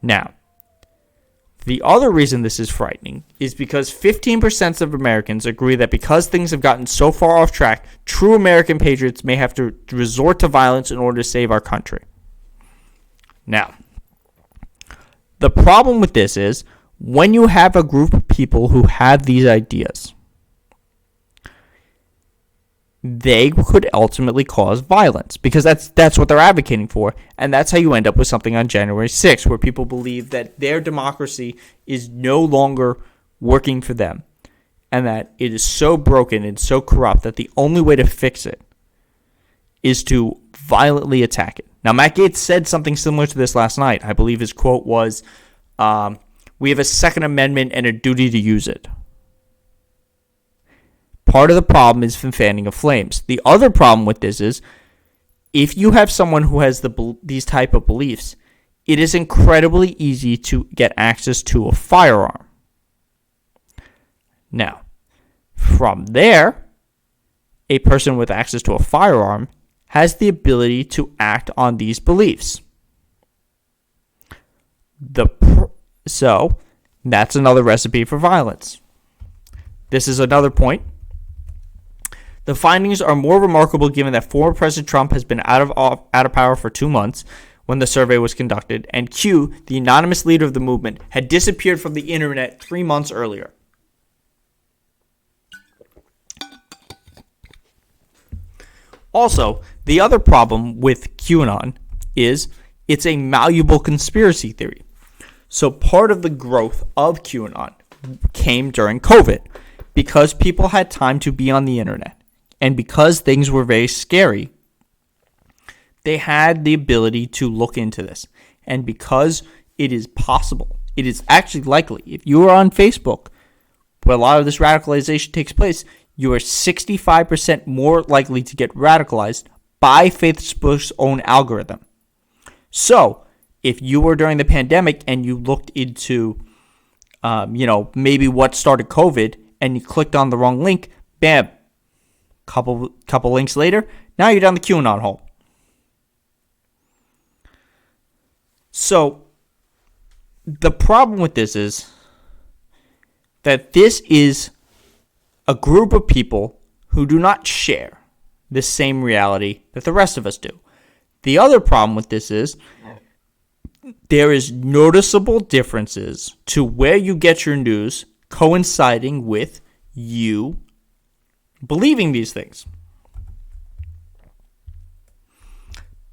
Speaker 1: Now, the other reason this is frightening is because 15% of Americans agree that because things have gotten so far off track, true American patriots may have to resort to violence in order to save our country. Now, the problem with this is when you have a group of people who have these ideas, they could ultimately cause violence because that's what they're advocating for, and that's how you end up with something on January 6th where people believe that their democracy is no longer working for them and that it is so broken and so corrupt that the only way to fix it is to violently attack it. Now, Matt Gaetz said something similar to this last night. I believe his quote was, "We have a Second Amendment and a duty to use it." Part of the problem is fanning of flames. The other problem with this is if you have someone who has these type of beliefs, it is incredibly easy to get access to a firearm. Now, from there, a person with access to a firearm has the ability to act on these beliefs. So, that's another recipe for violence. This is another point. The findings are more remarkable given that former President Trump has been out of power for 2 months when the survey was conducted, and Q, the anonymous leader of the movement, had disappeared from the internet 3 months earlier. Also, the other problem with QAnon is it's a malleable conspiracy theory. So part of the growth of QAnon came during COVID because people had time to be on the internet. And because things were very scary, they had the ability to look into this. And because it is possible, it is actually likely, if you are on Facebook, where a lot of this radicalization takes place, you are 65% more likely to get radicalized by Facebook's own algorithm. So, if you were during the pandemic and you looked into, maybe what started COVID, and you clicked on the wrong link, bam, couple links later, now you're down the QAnon hole. So, the problem with this is that this is a group of people who do not share the same reality that the rest of us do. The other problem with this is there is noticeable differences to where you get your news coinciding with you believing these things.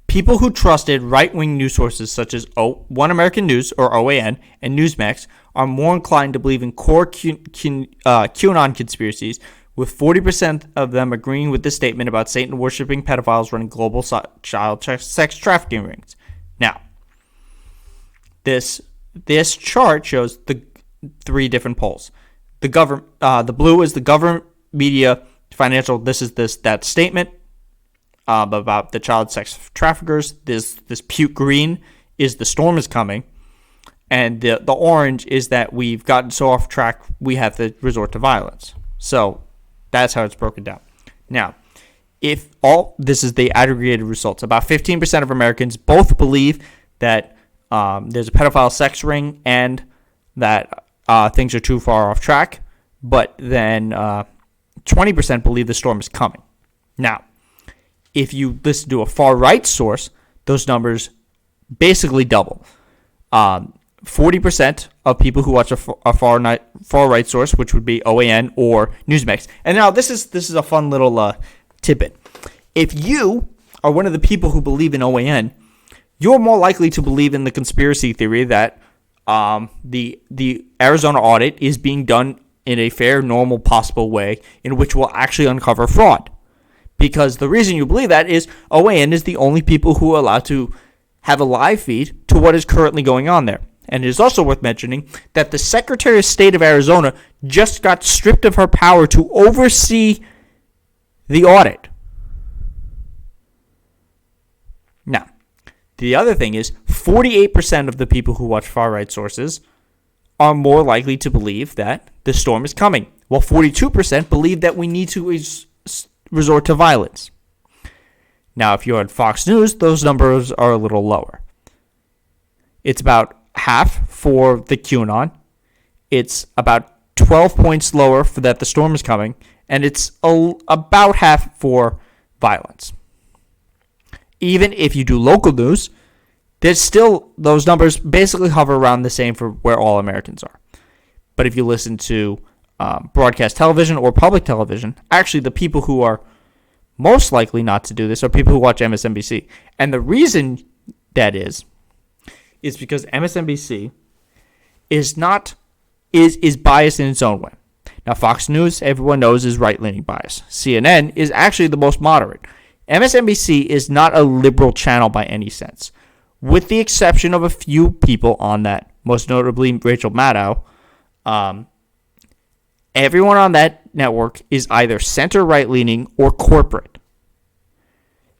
Speaker 1: People who trusted right-wing news sources such as One American News, or OAN, and Newsmax are more inclined to believe in core QAnon conspiracies, with 40% of them agreeing with this statement about Satan-worshipping pedophiles running global child sex trafficking rings. Now, this chart shows the 3 different polls. The blue is the government, media, financial. This is that statement about the child sex traffickers. This puke green is the storm is coming, and the orange is that we've gotten so off track we have to resort to violence. So that's how it's broken down. Now, This is the aggregated results. About 15% of Americans both believe that there's a pedophile sex ring and that things are too far off track, but then 20% believe the storm is coming. Now, if you listen to a far-right source, those numbers basically double. 40% of people who watch a far-right source, which would be OAN or Newsmax. And now this is a fun little tidbit. If you are one of the people who believe in OAN, you're more likely to believe in the conspiracy theory that the Arizona audit is being done in a fair, normal, possible way in which will actually uncover fraud. Because the reason you believe that is OAN is the only people who are allowed to have a live feed to what is currently going on there. And it is also worth mentioning that the Secretary of State of Arizona just got stripped of her power to oversee the audit. Now, the other thing is 48% of the people who watch far-right sources are more likely to believe that the storm is coming, while 42% believe that we need to resort to violence. Now, if you're on Fox News, those numbers are a little lower. It's about half for the QAnon. It's about 12 points lower for that the storm is coming, and it's about half for violence. Even if you do local news, there's still, those numbers basically hover around the same for where all Americans are. But if you listen to broadcast television or public television, actually the people who are most likely not to do this are people who watch MSNBC. And the reason that is because MSNBC is biased in its own way. Now, Fox News, everyone knows, is right-leaning bias. CNN is actually the most moderate. MSNBC is not a liberal channel by any sense, with the exception of a few people on that, most notably Rachel Maddow. Everyone on that network is either center-right-leaning or corporate.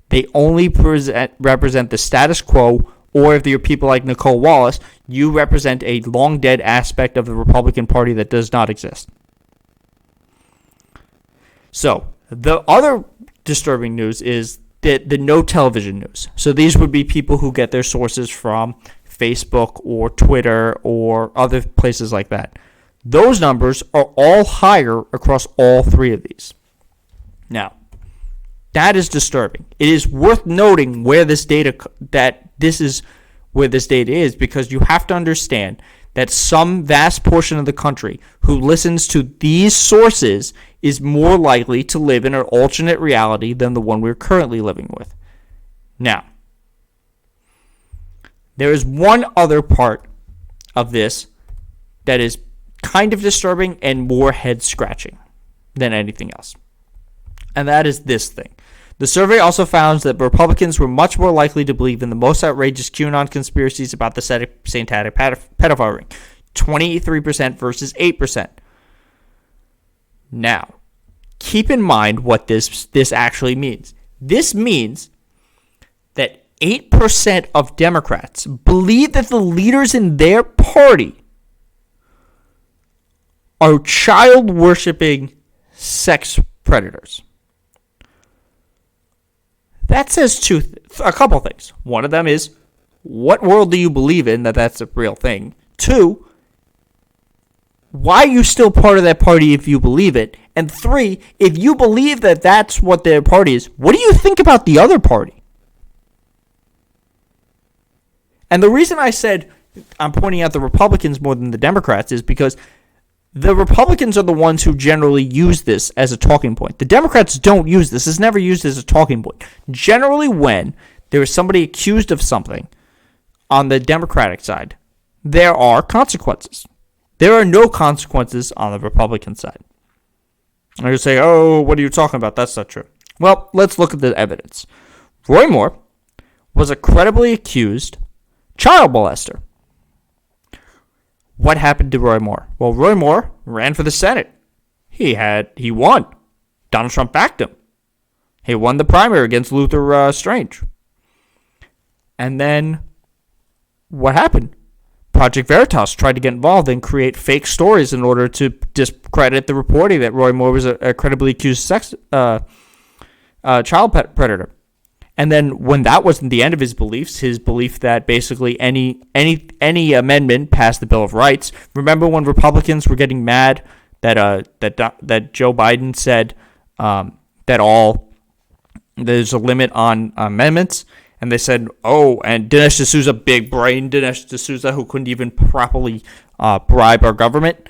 Speaker 1: They only represent the status quo, or if you're people like Nicole Wallace, you represent a long-dead aspect of the Republican Party that does not exist. So, the other disturbing news is the no television news. So these would be people who get their sources from Facebook or Twitter or other places like that. Those numbers are all higher across all three of these. Now, that is disturbing. It is worth noting where this data is, because you have to understand that some vast portion of the country who listens to these sources is more likely to live in an alternate reality than the one we're currently living with. Now, there is one other part of this that is kind of disturbing and more head-scratching than anything else. And that is this thing. The survey also found that Republicans were much more likely to believe in the most outrageous QAnon conspiracies about the satanic pedophile ring. 23% versus 8%. Now, keep in mind what this actually means. This means that 8% of Democrats believe that the leaders in their party are child-worshipping sex predators. That says a couple things. One of them is, what world do you believe in that that's a real thing? Two, why are you still part of that party if you believe it? And three, if you believe that that's what their party is, what do you think about the other party? And the reason I said I'm pointing out the Republicans more than the Democrats is because the Republicans are the ones who generally use this as a talking point. The Democrats don't use this. It's never used as a talking point. Generally, when there is somebody accused of something on the Democratic side, there are consequences. There are no consequences on the Republican side. And you say, oh, what are you talking about? That's not true. Well, let's look at the evidence. Roy Moore was a credibly accused child molester. What happened to Roy Moore? Well, Roy Moore ran for the Senate. He won. Donald Trump backed him. He won the primary against Luther Strange. And then what happened? Project Veritas tried to get involved and create fake stories in order to discredit the reporting that Roy Moore was a credibly accused predator. And then when that wasn't the end of his belief that basically any amendment passed the Bill of Rights. Remember when Republicans were getting mad that Joe Biden said that there's a limit on amendments, and they said, and Dinesh D'Souza, big brain Dinesh D'Souza, who couldn't even properly bribe our government,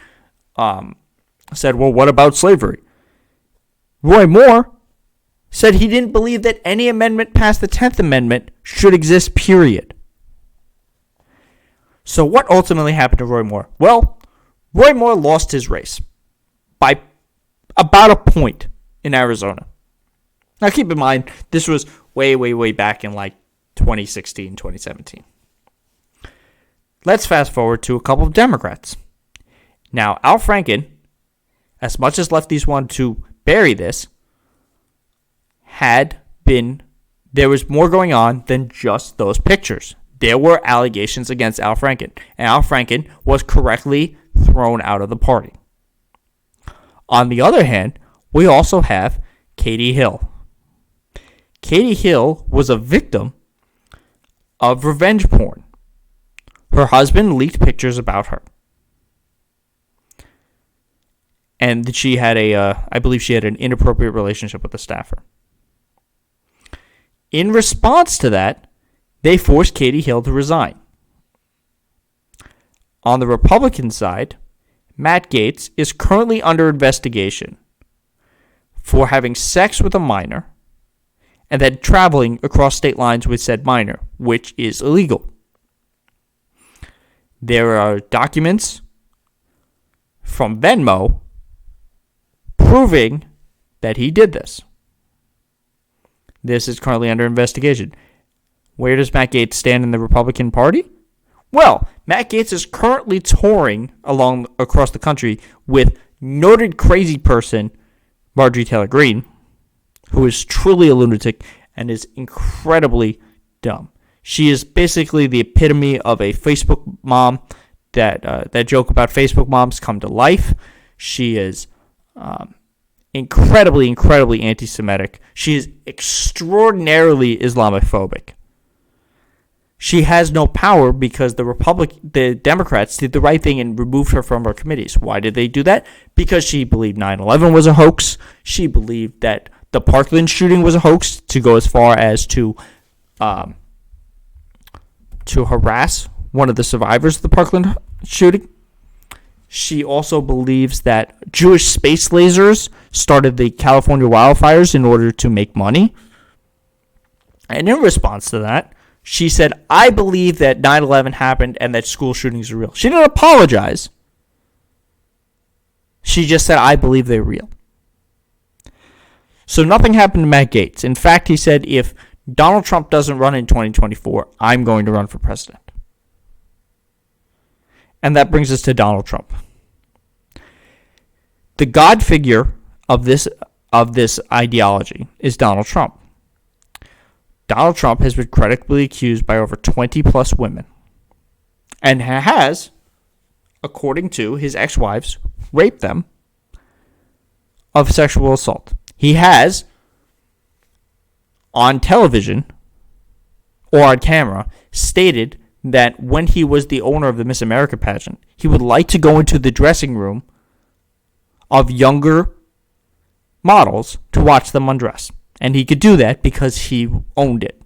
Speaker 1: said, well, what about slavery? Roy Moore said he didn't believe that any amendment past the 10th Amendment should exist, period. So what ultimately happened to Roy Moore? Well, Roy Moore lost his race by about a point in Arizona. Now keep in mind, this was way, way, way back in like 2016, 2017. Let's fast forward to a couple of Democrats. Now, Al Franken, as much as lefties wanted to bury this, there was more going on than just those pictures. There were allegations against Al Franken, and Al Franken was correctly thrown out of the party. On the other hand, we also have Katie Hill. Katie Hill was a victim of revenge porn. Her husband leaked pictures about her. And she had I believe she had an inappropriate relationship with a staffer. In response to that, they forced Katie Hill to resign. On the Republican side, Matt Gaetz is currently under investigation for having sex with a minor and then traveling across state lines with said minor, which is illegal. There are documents from Venmo proving that he did this. This is currently under investigation. Where does Matt Gaetz stand in the Republican Party? Well, Matt Gaetz is currently touring across the country with noted crazy person Marjorie Taylor Greene, who is truly a lunatic and is incredibly dumb. She is basically the epitome of a Facebook mom. That joke about Facebook moms come to life. She is incredibly, incredibly anti-Semitic. She is extraordinarily Islamophobic. She has no power because the Democrats did the right thing and removed her from our committees. Why did they do that? Because she believed 9/11 was a hoax. She believed that the Parkland shooting was a hoax, to go as far as to harass one of the survivors of the Parkland shooting. She also believes that Jewish space lasers started the California wildfires in order to make money. And in response to that, she said, I believe that 9/11 happened and that school shootings are real. She didn't apologize. She just said, I believe they're real. So nothing happened to Matt Gaetz. In fact, he said, if Donald Trump doesn't run in 2024, I'm going to run for president. And that brings us to Donald Trump. The god figure of this ideology is Donald Trump. Donald Trump has been credibly accused by over 20 plus women and has, according to his ex-wives, raped them of sexual assault. He has, on television or on camera, stated that when he was the owner of the Miss America pageant, he would like to go into the dressing room of younger models to watch them undress. And he could do that because he owned it.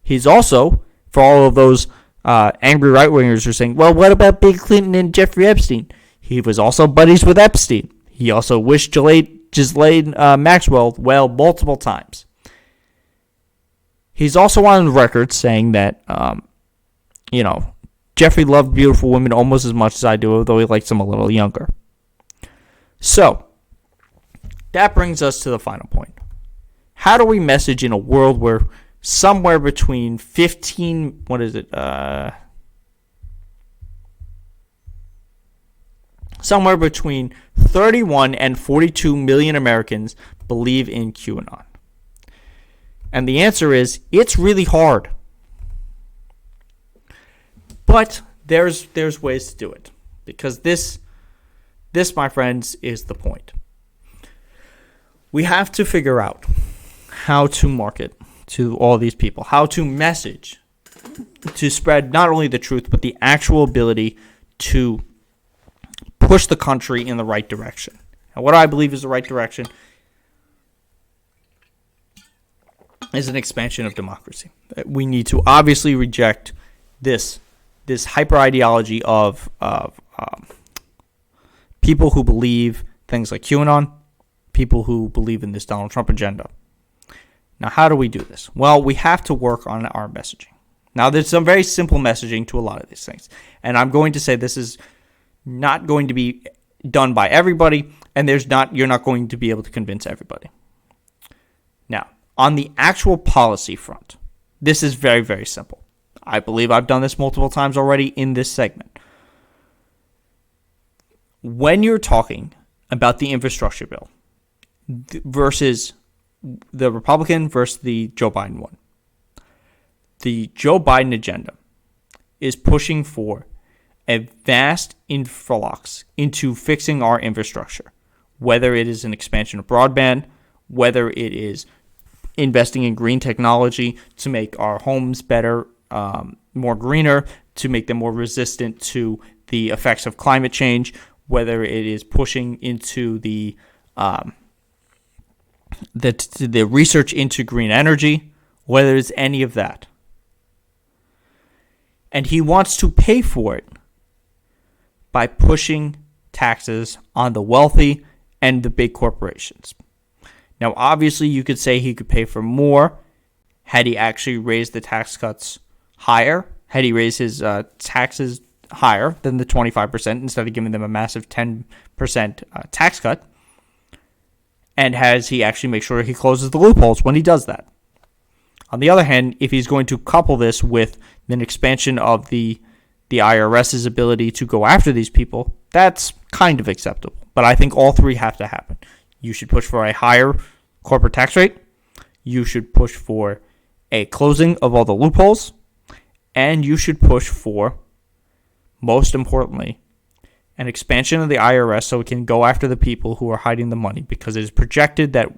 Speaker 1: He's also, for all of those angry right-wingers who are saying, well, what about Bill Clinton and Jeffrey Epstein? He was also buddies with Epstein. He also wished Ghislaine Maxwell well multiple times. He's also on record saying that, Jeffrey loved beautiful women almost as much as I do, although he likes them a little younger. So, that brings us to the final point. How do we message in a world where somewhere between 31 and 42 million Americans believe in QAnon? And the answer is, it's really hard. But there's ways to do it. Because this, my friends, is the point. We have to figure out how to market to all these people, how to message, to spread not only the truth, but the actual ability to push the country in the right direction. And what I believe is the right direction is an expansion of democracy. We need to obviously reject this hyper ideology of people who believe things like QAnon, people who believe in this Donald Trump agenda. Now, how do we do this? Well, we have to work on our messaging. Now, there's some very simple messaging to a lot of these things. And I'm going to say this is not going to be done by everybody, and you're not going to be able to convince everybody. Now, on the actual policy front, this is very, very simple. I believe I've done this multiple times already in this segment. When you're talking about the infrastructure bill versus the Republican versus the Joe Biden one, the Joe Biden agenda is pushing for a vast influx into fixing our infrastructure, whether it is an expansion of broadband, whether it is investing in green technology to make our homes better, more greener, to make them more resistant to the effects of climate change, whether it is pushing into the research into green energy, whether it's any of that. And he wants to pay for it by pushing taxes on the wealthy and the big corporations. Now, obviously, you could say he could pay for more had he actually raised the tax cuts higher, had he raised his taxes higher than the 25% instead of giving them a massive 10% tax cut, and has he actually make sure he closes the loopholes when he does that. On the other hand, if he's going to couple this with an expansion of the IRS's ability to go after these people, that's kind of acceptable. But I think all three have to happen. You should push for a higher corporate tax rate. You should push for a closing of all the loopholes. And you should push for, most importantly, an expansion of the IRS so it can go after the people who are hiding the money. Because it is projected that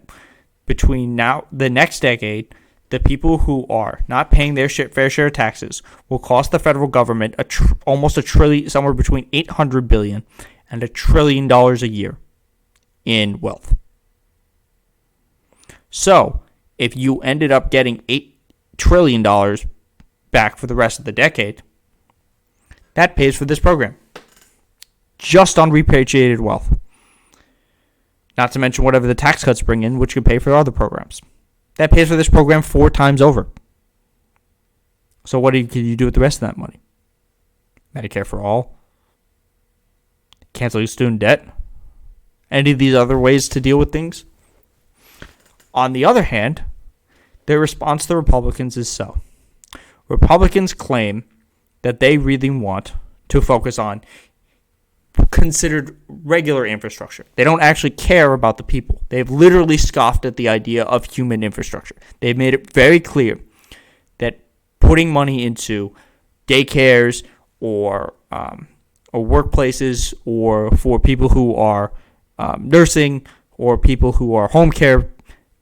Speaker 1: between now the next decade, the people who are not paying their fair share of taxes will cost the federal government almost $1 trillion, somewhere between $800 billion and $1 trillion a year in wealth. So, if you ended up getting $8 trillion back for the rest of the decade, that pays for this program, just on repatriated wealth. Not to mention whatever the tax cuts bring in, which could pay for other programs. That pays for this program 4 times over. So what can you do with the rest of that money? Medicare for all? Cancel your student debt? Any of these other ways to deal with things? On the other hand, their response to the Republicans is so. Republicans claim that they really want to focus on considered regular infrastructure. They don't actually care about the people. They've literally scoffed at the idea of human infrastructure. They've made it very clear that putting money into daycares or workplaces, or for people who are nursing or people who are home care,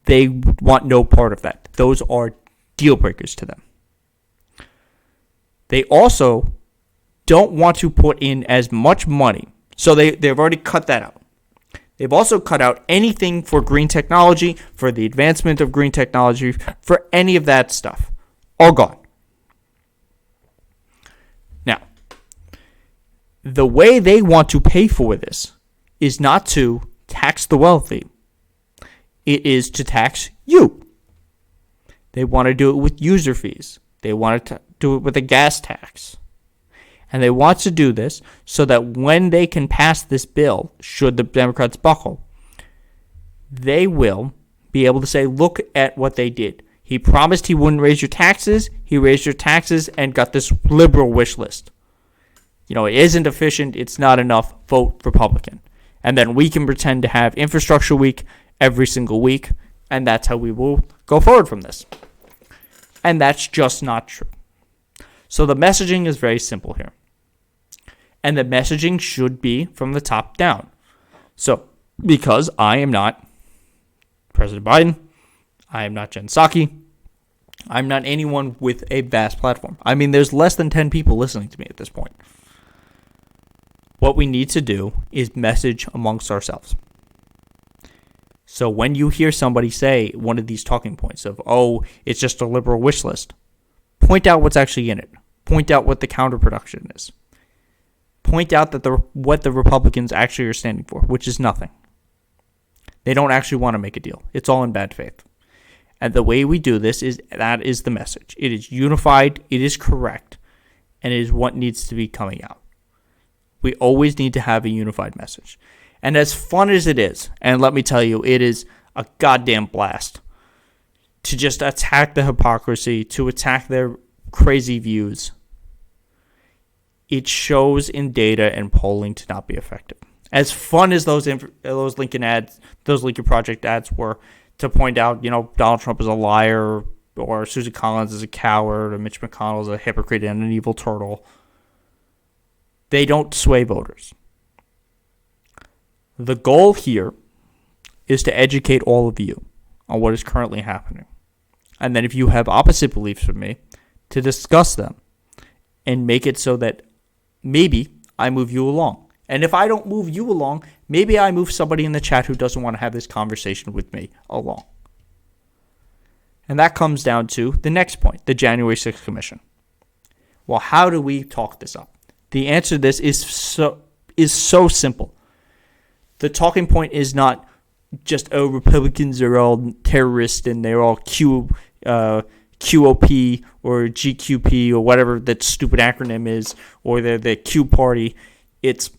Speaker 1: they want no part of that. Those are deal breakers to them. They also don't want to put in as much money. So they've already cut that out. They've also cut out anything for green technology, for the advancement of green technology, for any of that stuff. All gone. Now, the way they want to pay for this is not to tax the wealthy. It is to tax you. They want to do it with user fees. They want to do it with a gas tax. And they want to do this so that when they can pass this bill, should the Democrats buckle, they will be able to say, look at what they did. He promised he wouldn't raise your taxes. He raised your taxes and got this liberal wish list. It isn't efficient. It's not enough. Vote Republican. And then we can pretend to have infrastructure week every single week. And that's how we will go forward from this. And that's just not true. So the messaging is very simple here. And the messaging should be from the top down. So, because I am not President Biden. I am not Jen Psaki. I'm not anyone with a vast platform. I mean, there's less than 10 people listening to me at this point. What we need to do is message amongst ourselves. So when you hear somebody say one of these talking points of, oh, it's just a liberal wish list, point out what's actually in it. Point out what the counterproduction is. Point out that what the Republicans actually are standing for, which is nothing. They don't actually want to make a deal. It's all in bad faith. And the way we do this that is the message. It is unified, it is correct, and it is what needs to be coming out. We always need to have a unified message. And as fun as it is, and let me tell you, it is a goddamn blast to just attack the hypocrisy, to attack their crazy views. It shows in data and polling to not be effective. As fun as those Lincoln ads, those Lincoln Project ads were, to point out, Donald Trump is a liar, or Susan Collins is a coward, or Mitch McConnell is a hypocrite and an evil turtle, they don't sway voters. The goal here is to educate all of you on what is currently happening. And then if you have opposite beliefs from me, to discuss them and make it so that maybe I move you along. And if I don't move you along, maybe I move somebody in the chat who doesn't want to have this conversation with me along. And that comes down to the next point, the January 6th commission. Well, how do we talk this up? The answer to this is so simple. The talking point is not just, oh, Republicans are all terrorists and they're all QOP or GQP or whatever that stupid acronym is, or they're the Q party. It's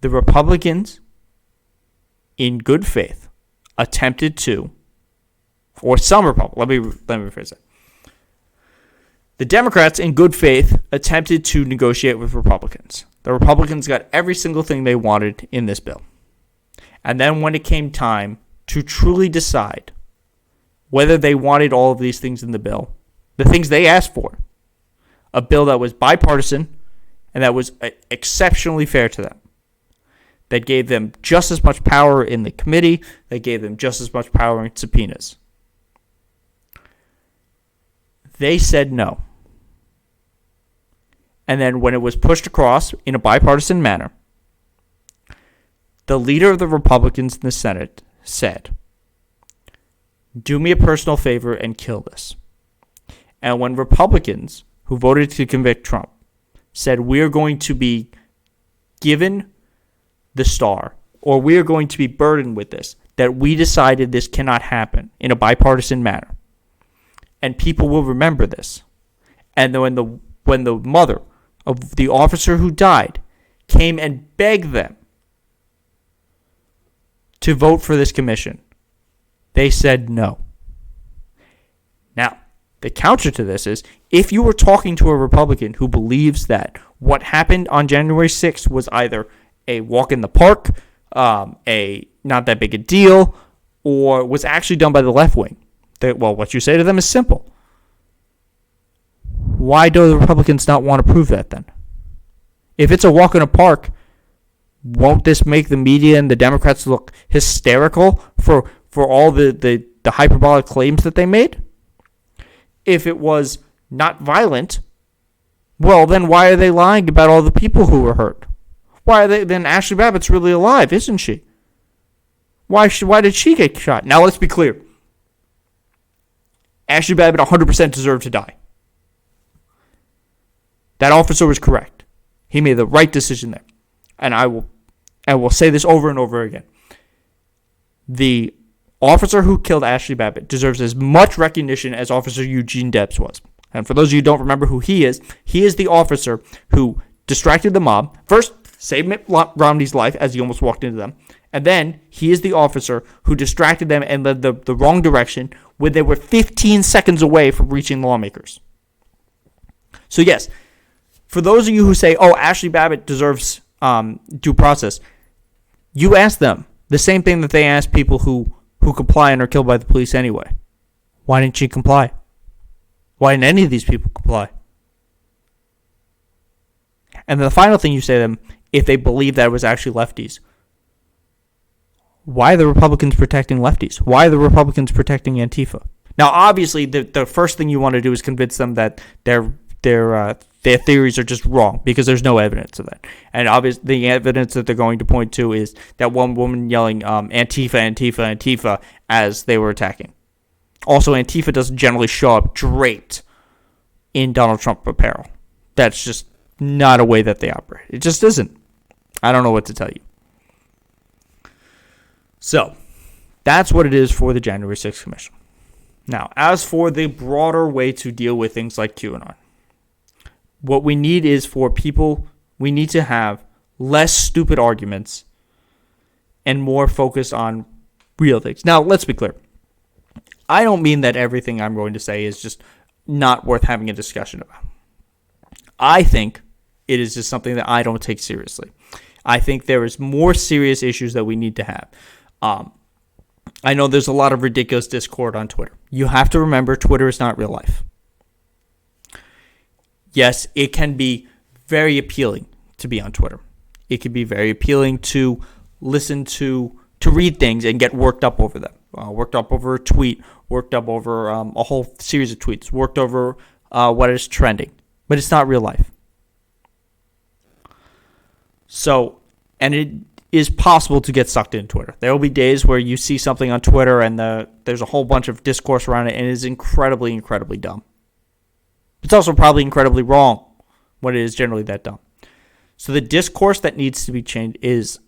Speaker 1: the Republicans, in good faith, attempted to, or some Republicans, let me rephrase that. The Democrats, in good faith, attempted to negotiate with Republicans. The Republicans got every single thing they wanted in this bill. And then when it came time to truly decide whether they wanted all of these things in the bill, the things they asked for, a bill that was bipartisan and that was exceptionally fair to them, that gave them just as much power in the committee, that gave them just as much power in subpoenas. They said no. And then when it was pushed across in a bipartisan manner, the leader of the Republicans in the Senate said, do me a personal favor and kill this. And when Republicans who voted to convict Trump said, we're going to be given the star, or we're going to be burdened with this, that we decided this cannot happen in a bipartisan manner. And people will remember this. And then when the mother of the officer who died came and begged them to vote for this commission, they said no. Now, the counter to this is, if you were talking to a Republican who believes that what happened on January 6th was either a walk in the park, a not that big a deal, or was actually done by the left wing, what you say to them is simple. Why do the Republicans not want to prove that then? If it's a walk in a park, won't this make the media and the Democrats look hysterical for all the hyperbolic claims that they made? If it was not violent, well, then why are they lying about all the people who were hurt? Then Ashley Babbitt's really alive, isn't she? Why did she get shot? Now, let's be clear. Ashley Babbitt 100% deserved to die. That officer was correct. He made the right decision there. And I will say this over and over again. The officer who killed Ashley Babbitt deserves as much recognition as Officer Eugene Debs was. And for those of you who don't remember who he is the officer who distracted the mob. First, saved Mitt Romney's life as he almost walked into them. And then he is the officer who distracted them and led the wrong direction when they were 15 seconds away from reaching lawmakers. So yes, for those of you who say, oh, Ashley Babbitt deserves due process, you ask them the same thing that they ask people who comply and are killed by the police anyway. Why didn't she comply? Why didn't any of these people comply? And the final thing you say to them, if they believe that it was actually lefties, Why are the Republicans protecting lefties? Why are the Republicans protecting Antifa? Now, obviously, the first thing you want to do is convince them that their theories are just wrong because there's no evidence of that. And obviously, the evidence that they're going to point to is that one woman yelling Antifa, Antifa, Antifa as they were attacking. Also, Antifa doesn't generally show up draped in Donald Trump apparel. That's just not a way that they operate. It just isn't. I don't know what to tell you. So, that's what it is for the January 6th Commission. Now, as for the broader way to deal with things like QAnon, what we need is for people, we need to have less stupid arguments and more focus on real things. Now, let's be clear. I don't mean that everything I'm going to say is just not worth having a discussion about. I think it is just something that I don't take seriously. I think there is more serious issues that we need to have. I know there's a lot of ridiculous discord on Twitter. You have to remember Twitter is not real life. Yes, it can be very appealing to be on Twitter. It can be very appealing to listen to read things and get worked up over them. Worked up over a tweet, worked up over a whole series of tweets, worked over what is trending. But it's not real life. So, and it is possible to get sucked into Twitter. There will be days where you see something on Twitter and there's a whole bunch of discourse around it and it is incredibly, incredibly dumb. It's also probably incredibly wrong when it is generally that dumb. So the discourse that needs to be changed is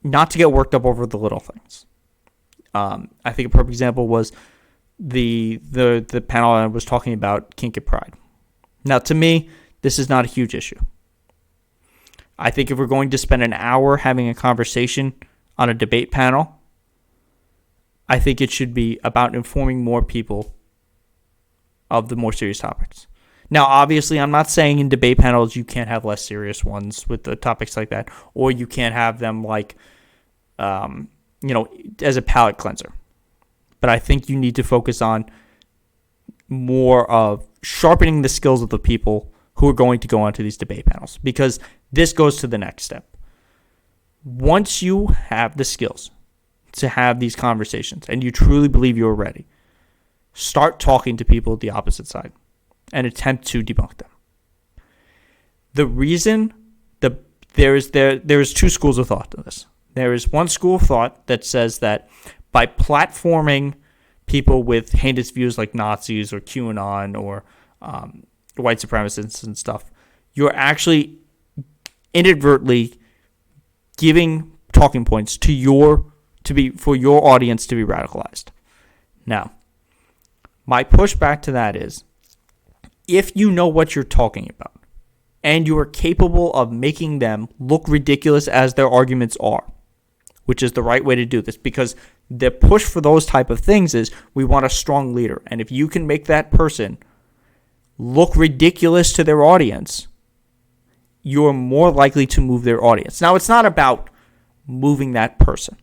Speaker 1: not to get worked up over the little things. I think a perfect example was the panel I was talking about kink at Pride. Now, to me, this is not a huge issue. I think if we're going to spend an hour having a conversation on a debate panel, I think it should be about informing more people of the more serious topics. Now, obviously, I'm not saying in debate panels you can't have less serious ones with the topics like that, or you can't have them like, as a palate cleanser. But I think you need to focus on more of sharpening the skills of the people who are going to go onto these debate panels, because this goes to the next step. Once you have the skills to have these conversations and you truly believe you're ready, start talking to people at the opposite side and attempt to debunk them. The reason there is two schools of thought to this. There is one school of thought that says that by platforming people with heinous views like Nazis or QAnon or white supremacists and stuff, you're actually inadvertently giving talking points for your audience to be radicalized. Now, my pushback to that is, if you know what you're talking about and you are capable of making them look ridiculous as their arguments are, which is the right way to do this, because the push for those type of things is we want a strong leader. And if you can make that person look ridiculous to their audience, you're more likely to move their audience. Now, it's not about moving that person.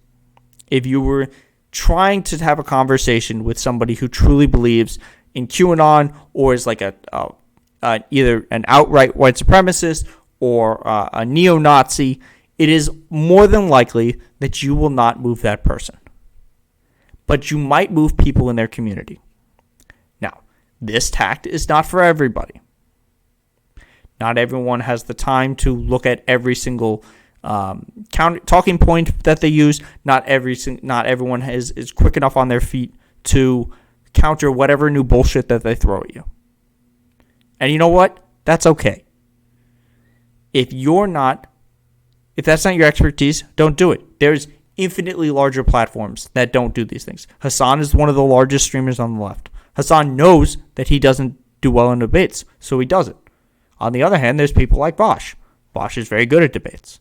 Speaker 1: If you were trying to have a conversation with somebody who truly believes in QAnon or is like either an outright white supremacist or a neo-Nazi, it is more than likely that you will not move that person. But you might move people in their community. Now, this tact is not for everybody. Not everyone has the time to look at every single talking point that they use. Not everyone is quick enough on their feet to counter whatever new bullshit that they throw at you. And you know what? That's okay. If that's not your expertise, don't do it. There's infinitely larger platforms that don't do these things. Hassan is one of the largest streamers on the left. Hassan knows that he doesn't do well in debates, so he doesn't. On the other hand, there's people like Bosch. Bosch is very good at debates.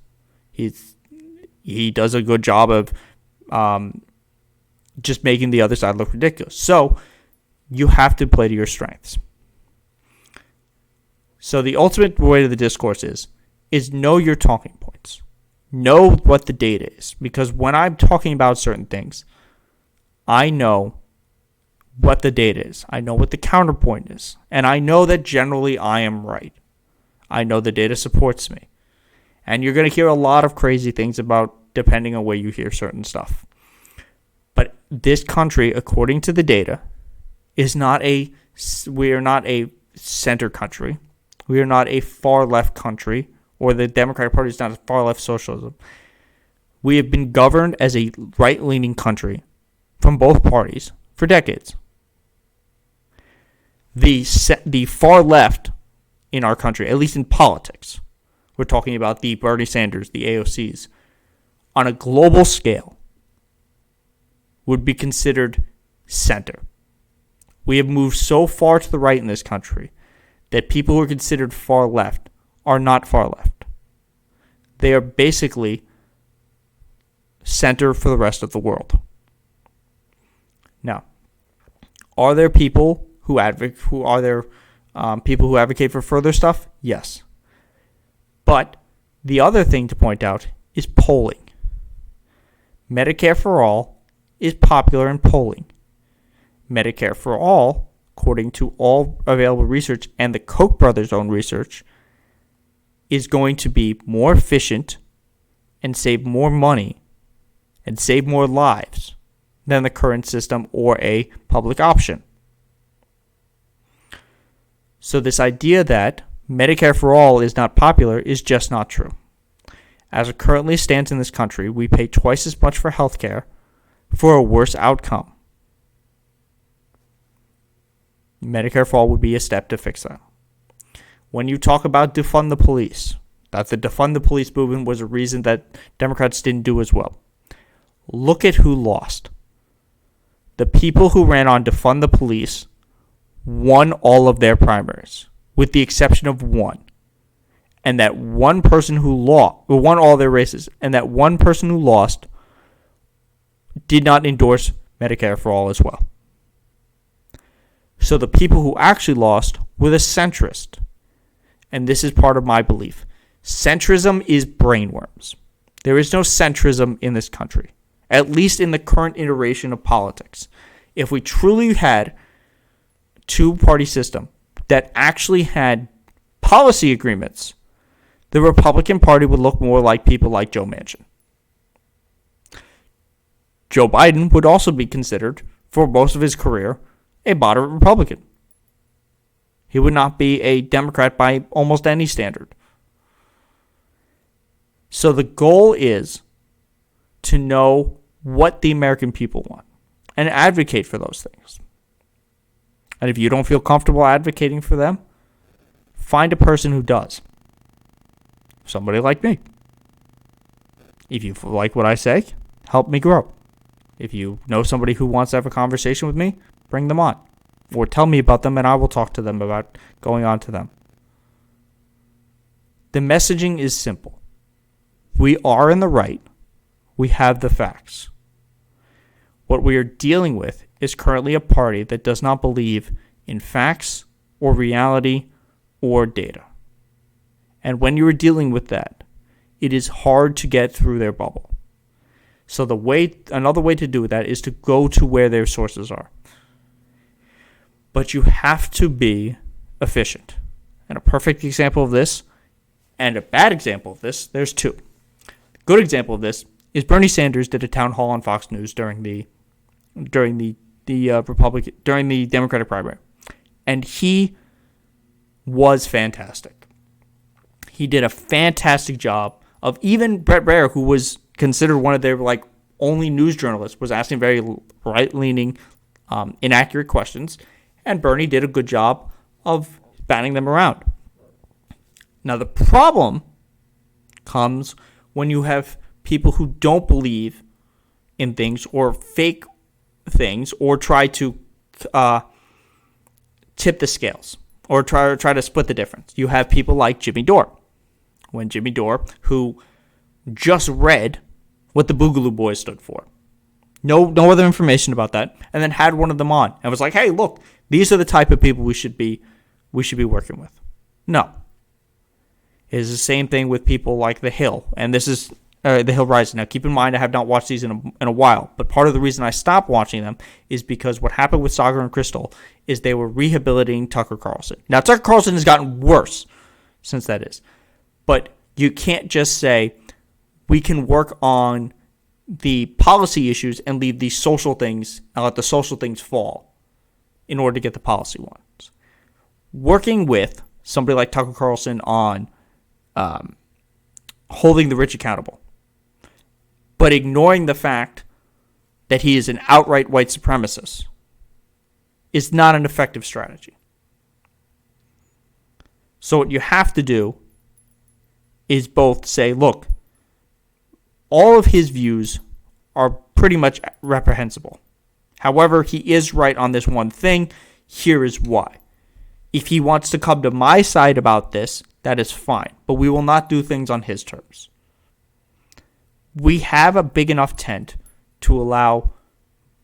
Speaker 1: He does a good job of just making the other side look ridiculous. So you have to play to your strengths. So the ultimate way to the discourse is know your talking points. Know what the data is. Because when I'm talking about certain things, I know what the data is. I know what the counterpoint is. And I know that generally I am right. I know the data supports me. And you're going to hear a lot of crazy things about depending on where you hear certain stuff. this country, according to the data, we are not a center country. We are not a far left country, or the Democratic Party is not a far left socialism. We have been governed as a right-leaning country from both parties for decades. The far left in our country, at least in politics, we're talking about the Bernie Sanders, the AOCs, on a global scale, would be considered center. We have moved so far to the right in this country that people who are considered far left are not far left. They are basically center for the rest of the world. Now, are there people who advocate for further stuff? Yes. But the other thing to point out is polling. Medicare for all is popular in polling. Medicare for all, according to all available research and the Koch brothers' own research, is going to be more efficient and save more money and save more lives than the current system or a public option. So this idea that Medicare for all is not popular is just not true. As it currently stands in this country, we pay twice as much for health care for a worse outcome. Medicare for all would be a step to fix that. When you talk about defund the police, that the defund the police movement was a reason that Democrats didn't do as well. Look at who lost. The people who ran on defund the police won all of their primaries, with the exception of one. And that one person who won all their races, and that one person who lost did not endorse Medicare for all as well. So the people who actually lost were the centrist. And this is part of my belief. Centrism is brainworms. There is no centrism in this country, at least in the current iteration of politics. If we truly had two-party system that actually had policy agreements, the Republican Party would look more like people like Joe Manchin. Joe Biden would also be considered, for most of his career, a moderate Republican. He would not be a Democrat by almost any standard. So the goal is to know what the American people want and advocate for those things. And if you don't feel comfortable advocating for them, find a person who does. Somebody like me. If you like what I say, help me grow. If you know somebody who wants to have a conversation with me, bring them on. Or tell me about them and I will talk to them about going on to them. The messaging is simple. We are in the right. We have the facts. What we are dealing with is currently a party that does not believe in facts or reality or data. And when you are dealing with that, it is hard to get through their bubble. So another way to do that is to go to where their sources are. But you have to be efficient. And a perfect example of this, and a bad example of this, there's two. A good example of this is Bernie Sanders did a town hall on Fox News during the Democratic primary, and he was fantastic. He did a fantastic job of, even Brett Baier, who was considered one of their only news journalists, was asking very right-leaning, inaccurate questions, and Bernie did a good job of batting them around. Now the problem comes when you have people who don't believe in things or fake things or try to tip the scales or try to split the difference. You have people like Jimmy Dore. When Jimmy Dore, who just read what the Boogaloo Boys stood for, no other information about that, and then had one of them on and was like, "Hey, look, these are the type of people we should be working with." No. It is the same thing with people like The Hill, and this is The Hill Rising. Now, keep in mind, I have not watched these in a while, but part of the reason I stopped watching them is because what happened with Sagar and Crystal is they were rehabilitating Tucker Carlson. Now, Tucker Carlson has gotten worse since that is, but you can't just say we can work on the policy issues and leave the social things and let the social things fall in order to get the policy ones. Working with somebody like Tucker Carlson on holding the rich accountable, but ignoring the fact that he is an outright white supremacist is not an effective strategy. So what you have to do is both say, look, all of his views are pretty much reprehensible. However, he is right on this one thing. Here is why. If he wants to come to my side about this, that is fine. But we will not do things on his terms. We have a big enough tent to allow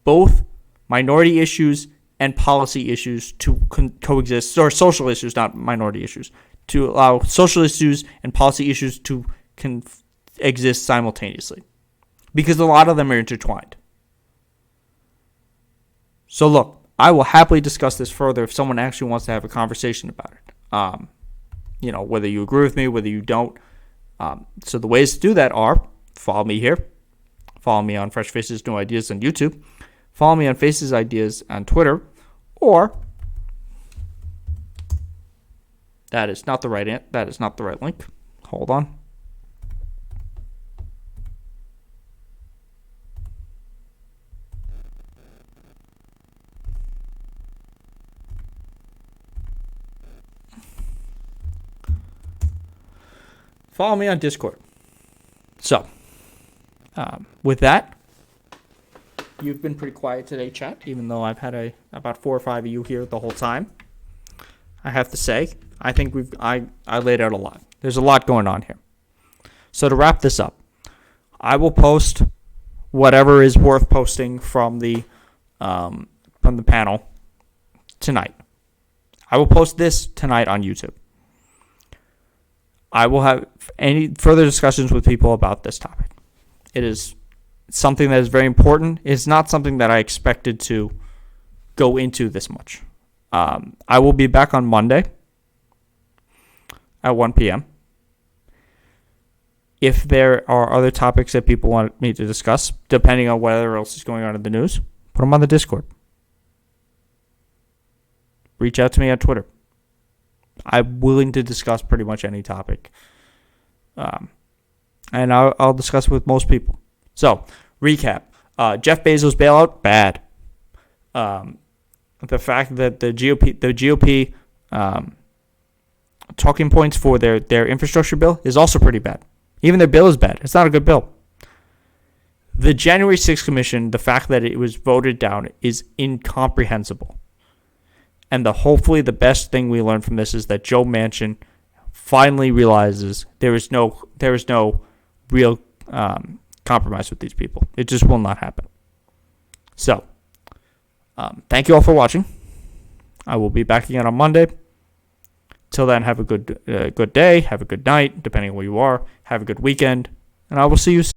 Speaker 1: both minority issues and policy issues to coexist, or social issues, not minority issues, to allow social issues and policy issues to exist simultaneously, because a lot of them are intertwined. So look, I will happily discuss this further if someone actually wants to have a conversation about it. Whether you agree with me, whether you don't. So the ways to do that are follow me here, follow me on Fresh Faces New Ideas on YouTube, follow me on Faces Ideas on Twitter, or that is not the right link. Hold on. Follow me on Discord. So, with that, you've been pretty quiet today, chat, even though I've had about 4 or 5 of you here the whole time. I have to say, I think I laid out a lot. There's a lot going on here. So to wrap this up, I will post whatever is worth posting from the panel tonight. I will post this tonight on YouTube. I will have any further discussions with people about this topic. It is something that is very important. It's not something that I expected to go into this much. I will be back on Monday at 1 p.m. If there are other topics that people want me to discuss, depending on whatever else is going on in the news, put them on the Discord. Reach out to me on Twitter. I'm willing to discuss pretty much any topic. And I'll discuss with most people. So, recap. Jeff Bezo's bailout, bad. The fact that the GOP talking points for their infrastructure bill is also pretty bad. Even their bill is bad. It's not a good bill. The January 6th commission, the fact that it was voted down is incomprehensible. And hopefully the best thing we learn from this is that Joe Manchin finally realizes there is no real compromise with these people. It just will not happen. So, thank you all for watching. I will be back again on Monday. Till then, have a good day, have a good night, depending on where you are. Have a good weekend, and I will see you soon.